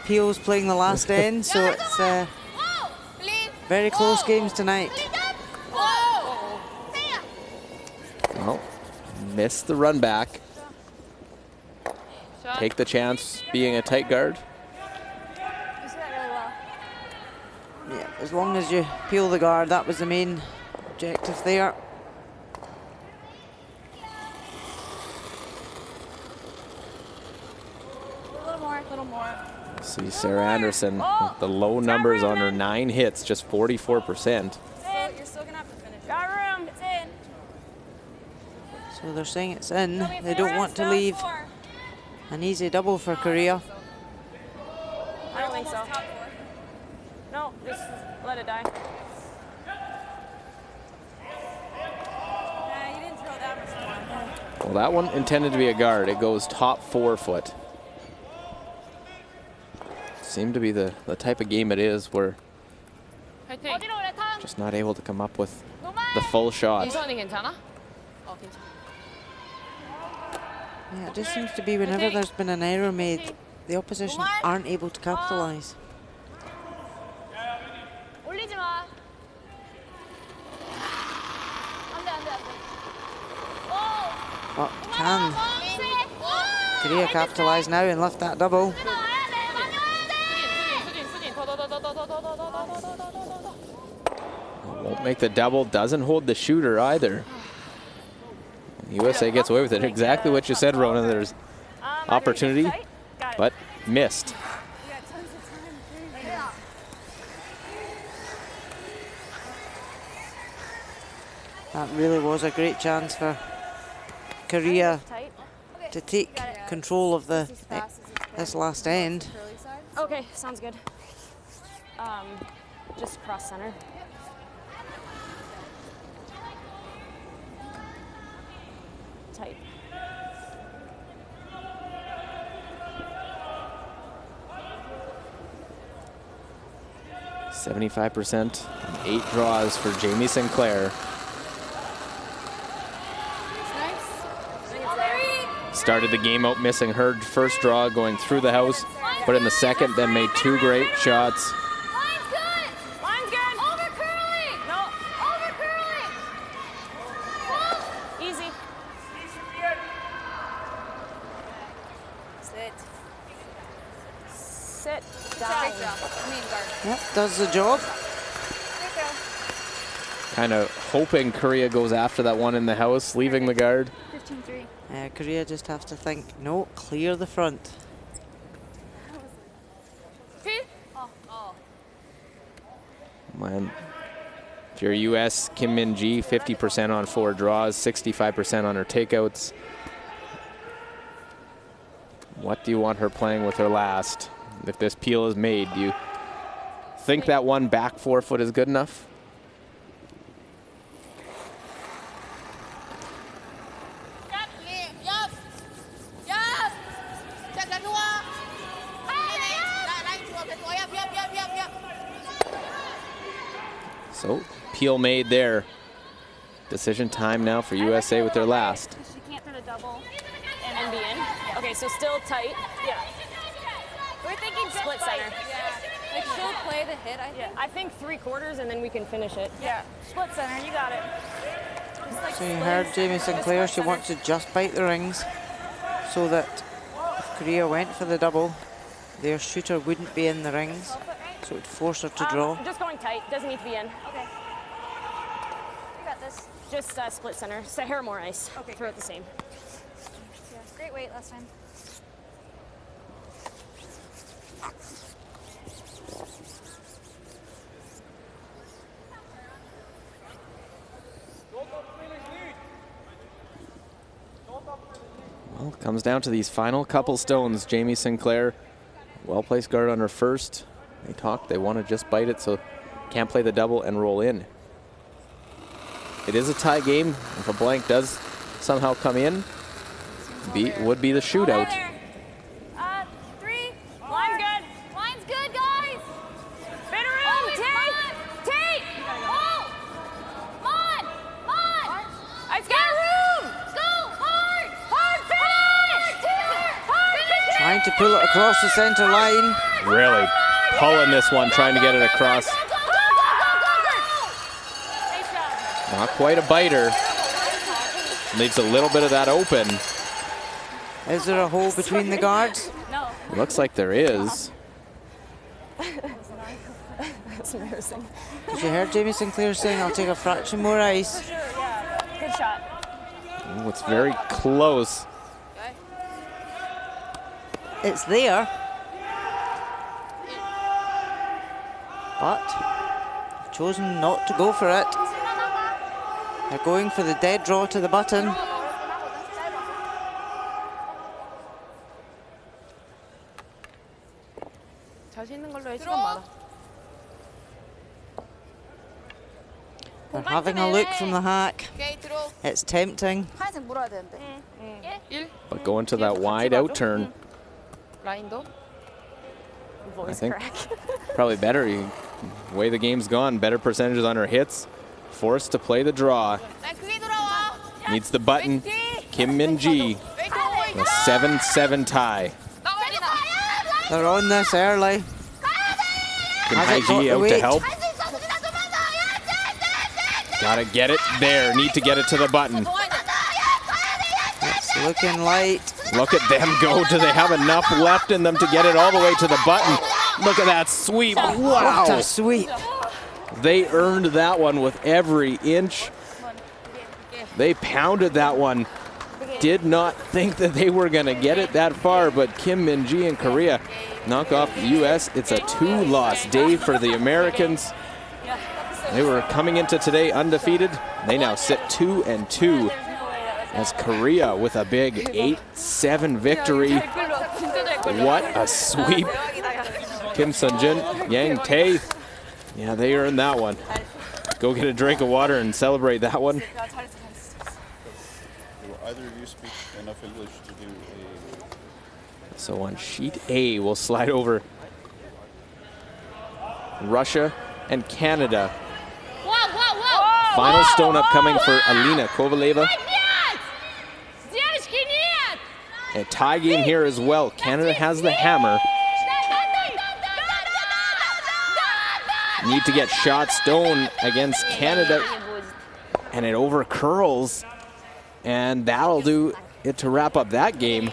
Peel's playing the last end, so it's very close games tonight. Well, missed the run back. Take the chance being a tight guard. Yeah, as long as you peel the guard, that was the main objective there. A little more. See Sarah Anderson with the low numbers on her 9 hits, just 44%. You're still gonna have to finish. Got room. It's in. So they're saying it's in. They don't want to leave an easy double for Korea. I don't think so. No, just let it die. Yeah, you didn't throw that much more. Well, that one intended to be a guard. It goes top 4 foot. Seemed to be the type of game it is where just not able to come up with the full shot. 인선이 괜찮아? 괜찮아. Yeah, it just seems to be whenever there's been an error made, the opposition aren't able to capitalize. 올리지 마. 안 돼, 안 돼, 안 돼. But can Korea capitalize now and lift that double? Won't make the double, doesn't hold the shooter either. USA gets away with it. Exactly what you said, Rona. There's opportunity, but missed. That really was a great chance for Korea to take control of this last end. Okay, sounds good. Just cross center. Tight. %75%, 8 draws for Jamie Sinclair. Started the game out missing her first draw, going through the house, put in the second, then made 2 great shots. Line's good. Line's good. Over curling. No. Over curling. Easy. Yep, does the job. Kind of hoping Korea goes after that one in the house, leaving the guard. 15-3. Korea just have to think, no, clear the front. Man, if you're US, Kim Min-ji, 50% on 4 draws, 65% on her takeouts. What do you want her playing with her last? If this peel is made, do you think that one back 4-foot is good enough? So, peel made there. Decision time now for USA with their last. She can't throw the double And be in. Okay, so still tight. Yeah. We're thinking just Split fight. center. Yeah. Like she'll play the hit, I think. I think 3/4 and then we can finish it. Yeah. Split center, you got it. Just like So you split- heard Jamie split Sinclair, she center. wants to just bite the rings so that if Korea went for the double, their shooter wouldn't be in the rings, so it would force her to draw. Just going tight. Doesn't need to be in. Okay. You got this. Just split center. So hair more ice. Okay, Throw it the same. Yeah. Great weight last time. Well, it comes down to these final couple stones. Jamie Sinclair, well-placed guard on her first. They talked, they want to just bite it, so can't play the double and roll in. It is a tie game. If a blank does somehow come in, would be the shootout. Three. Line's good. Line's good, guys. Spin around. Take. Hold. Mon. It's got room. Go. Hard. Finish. Trying to pull it across the center line. Really pulling this one, trying to get it across. Not quite a biter. Leaves a little bit of that open. Is there a hole between the guards? No. It looks like there is. That's embarrassing. As you heard Jamie Sinclair saying, I'll take a fraction more ice. Sure, yeah. Good shot. Oh, it's very close. It's there. But chosen not to go for it. They're going for the dead draw to the button. 자신 있는 걸로 해. 시간 많아. They're having a look from the hack. 오케이, 들어. It's tempting. 하얀색 물어야 되는데. 1. But going to that wide out turn, 라인도. I think probably better. Way the game's gone, better percentages on her hits. Forced to play the draw. 난 크게 돌아와. Needs the button. Kim Min-ji, a 7-7 tie. They're on this early. Kim Has it got Haiji the out to weight? help. Gotta get it there. Need to get it to the button. It's looking light. Look at them go. Do they have enough left in them to get it all the way to the button? Look at that sweep. What Wow. a sweep. They earned that one with every inch. They pounded that one. Did not think that they were going to get it that far, but Kim Min-ji and Korea knock off the U.S. It's a 2-loss day for the Americans. They were coming into today undefeated. They now sit 2-2 as Korea with a big 8-7 victory. What a sweep. Kim Sunjin, Yang Tae. Yeah, they earned that one. Go get a drink of water and celebrate that one. Do either of you speak enough English to do a... So on sheet A, we'll slide over Russia and Canada. Final stone upcoming for Alina Kovaleva. A tie game here as well. Canada has the hammer. Need to get shot stone against Canada. And it over curls. And that'll do it to wrap up that game.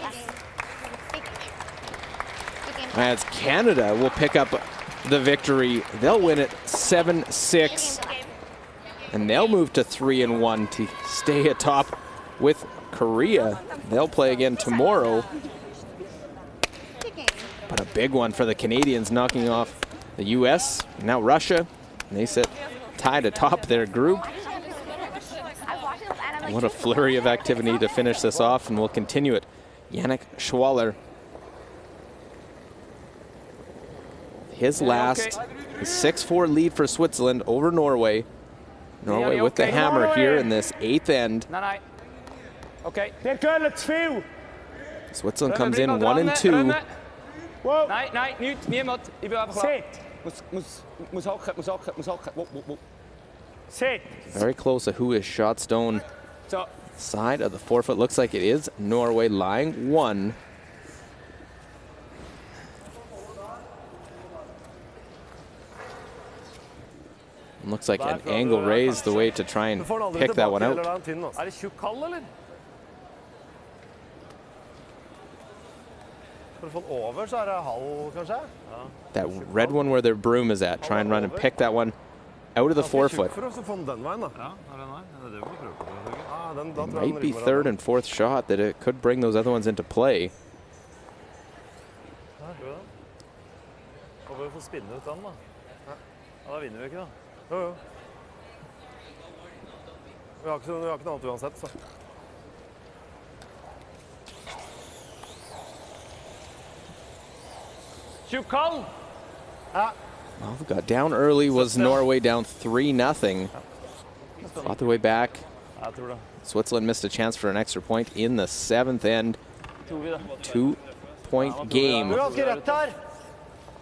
As Canada will pick up the victory. They'll win it 7-6. And they'll move to 3-1 to stay atop with Korea. They'll play again tomorrow. But a big one for the Canadians, knocking off the US, now Russia. And they sit tied atop their group. What a flurry of activity to finish this off, and we'll continue it. Yannick Schwaller. His last 6-4 lead for Switzerland over Norway. Norway with the hammer here in this 8th end. Okay. Switzerland comes in 1-2. Nei, nyt, mye mot. Jeg vil være klar. Muss hocken. Sit. Very close to who is shot stone side of the forefoot. Looks like it is Norway lying 1. Looks like an angle raised the way to try and pick that one out. Er det tjukk kall, eller? Over, så det halv, kanskje? That red one where their broom is at. Try and run and pick that one out of the forefoot. It might be 3rd and 4th shot that it could bring those other ones into play. Vi får spinne ut den, da. Ja, da vinner vi ikke, da. Jo. Vi har ikke noe annet uansett, så. Tjukk Well, we got down early. Was Norway down 3-0. Fought their way back. Switzerland missed a chance for an extra point in the 7th end. 2-point game.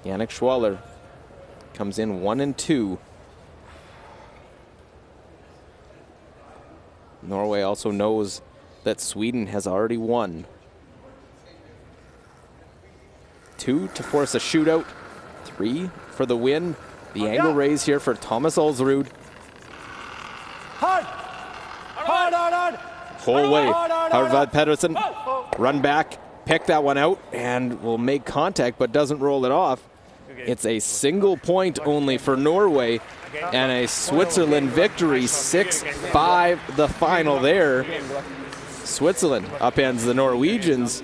Yannick Schwaller comes in 1-2. Norway also knows that Sweden has already won. 2 to force a shootout. 3 for the win. The angle raise here for Thomas Olsrud. Hard! Whole way. Harvad Pedersen. Run back. Pick that one out and will make contact but doesn't roll it off. It's a single point only for Norway and a Switzerland victory. 6-5 the final there. Switzerland upends the Norwegians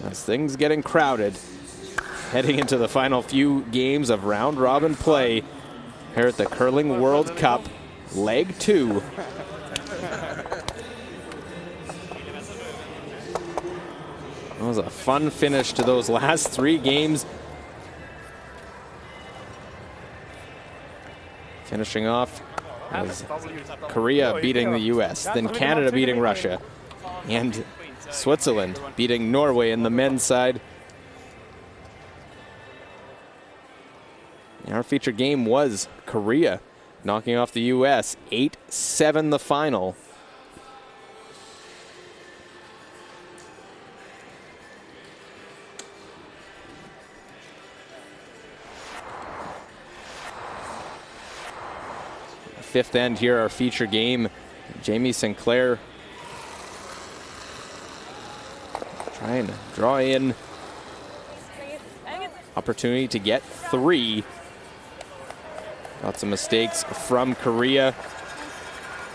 as things getting crowded. Heading into the final few games of round robin play here at the Curling World Cup, leg 2. That was a fun finish to those last 3 games. Finishing off is Korea beating the US, then Canada beating Russia, and Switzerland beating Norway in the men's side. Our feature game was Korea knocking off the US, 8-7 the final. Fifth end here, our feature game. Jamie Sinclair trying to draw in opportunity to get 3. Got some mistakes from Korea.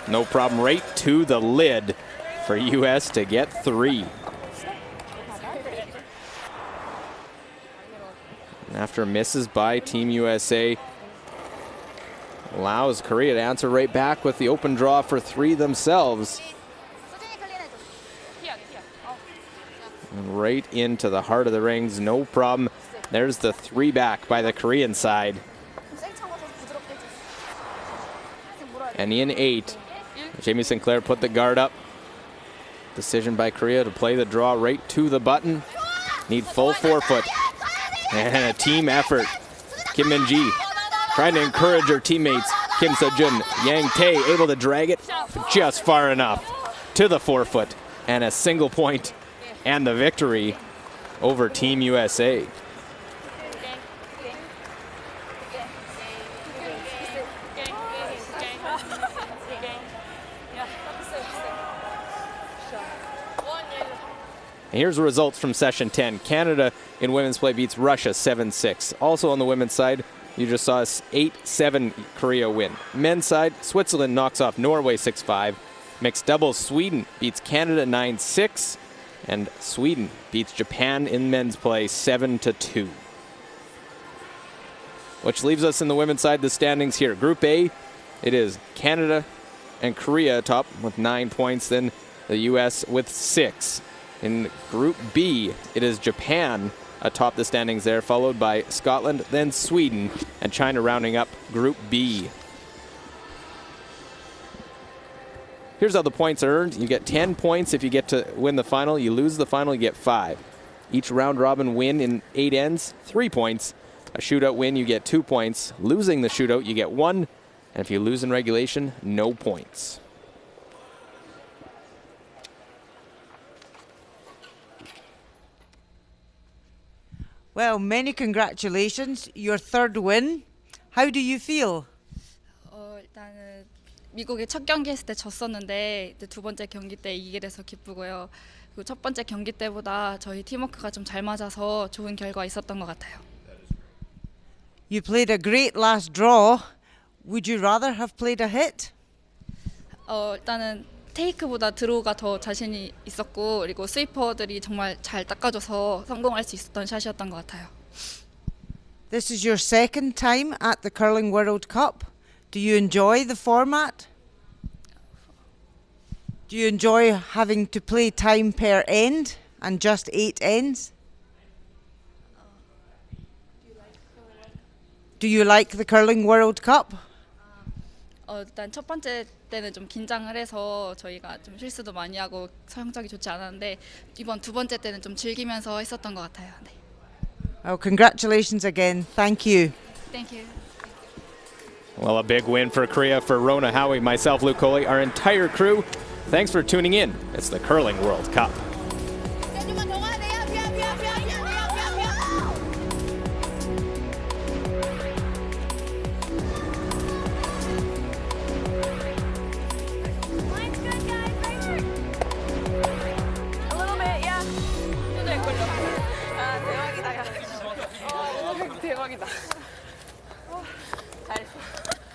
No problem, right to the lid for US to get 3. And after misses by Team USA, allows Korea to answer right back with the open draw for 3 themselves. And right into the heart of the rings, no problem. There's the 3 back by the Korean side. And in 8, Jamie Sinclair put the guard up. Decision by Korea to play the draw right to the button. Need full forefoot. And a team effort. Kim Min-ji trying to encourage her teammates. Kim So-jun, Yang Tae able to drag it just far enough to the forefoot. And a single point and the victory over Team USA. And here's the results from session 10. Canada in women's play beats Russia 7-6. Also on the women's side, you just saw a 8-7 Korea win. Men's side, Switzerland knocks off Norway 6-5. Mixed doubles, Sweden beats Canada 9-6. And Sweden beats Japan in men's play 7-2. Which leaves us in the women's side, the standings here. Group A, it is Canada and Korea atop with 9 points, then the U.S. with 6. In Group B, it is Japan atop the standings there, followed by Scotland, then Sweden, and China rounding up Group B. Here's how the points are earned. You get 10 points if you get to win the final. You lose the final, you get 5. Each round robin win in 8 ends, 3 points. A shootout win, you get 2 points. Losing the shootout, you get 1. And if you lose in regulation, no points. Well, many congratulations. Your third win. How do you feel? 일단은 미국에 첫 경기 했을 때 졌었는데 이제 두 번째 경기 때 이기게 돼서 기쁘고요. 그리고 첫 번째 경기 때보다 저희 팀워크가 좀 잘 맞아서 좋은 결과 있었던 것 같아요. You played a great last draw. Would you rather have played a hit? 일단은 테이크보다 드로우가 더 자신이 있었고 그리고 스위퍼들이 정말 잘 닦아줘서 성공할 수 있었던 샷이었던 것 같아요. This is your second time at the Curling World Cup. Do you enjoy the format? Do you enjoy having to play time per end and just 8 ends? Do you like the Curling World Cup? 일단 첫 번째 때는 좀 긴장을 해서 저희가 좀 실수도 많이 하고 성적이 좋지 않았는데 이번 두 번째 때는 좀 즐기면서 했었던 것 같아요. 네. Oh, congratulations again. Thank you. Thank you. Well, a big win for Korea, for Rona Howie, myself, Luke Coley, our entire crew. Thanks for tuning in. It's the Curling World Cup. A little bit, yeah. 대박이다. 잘했어.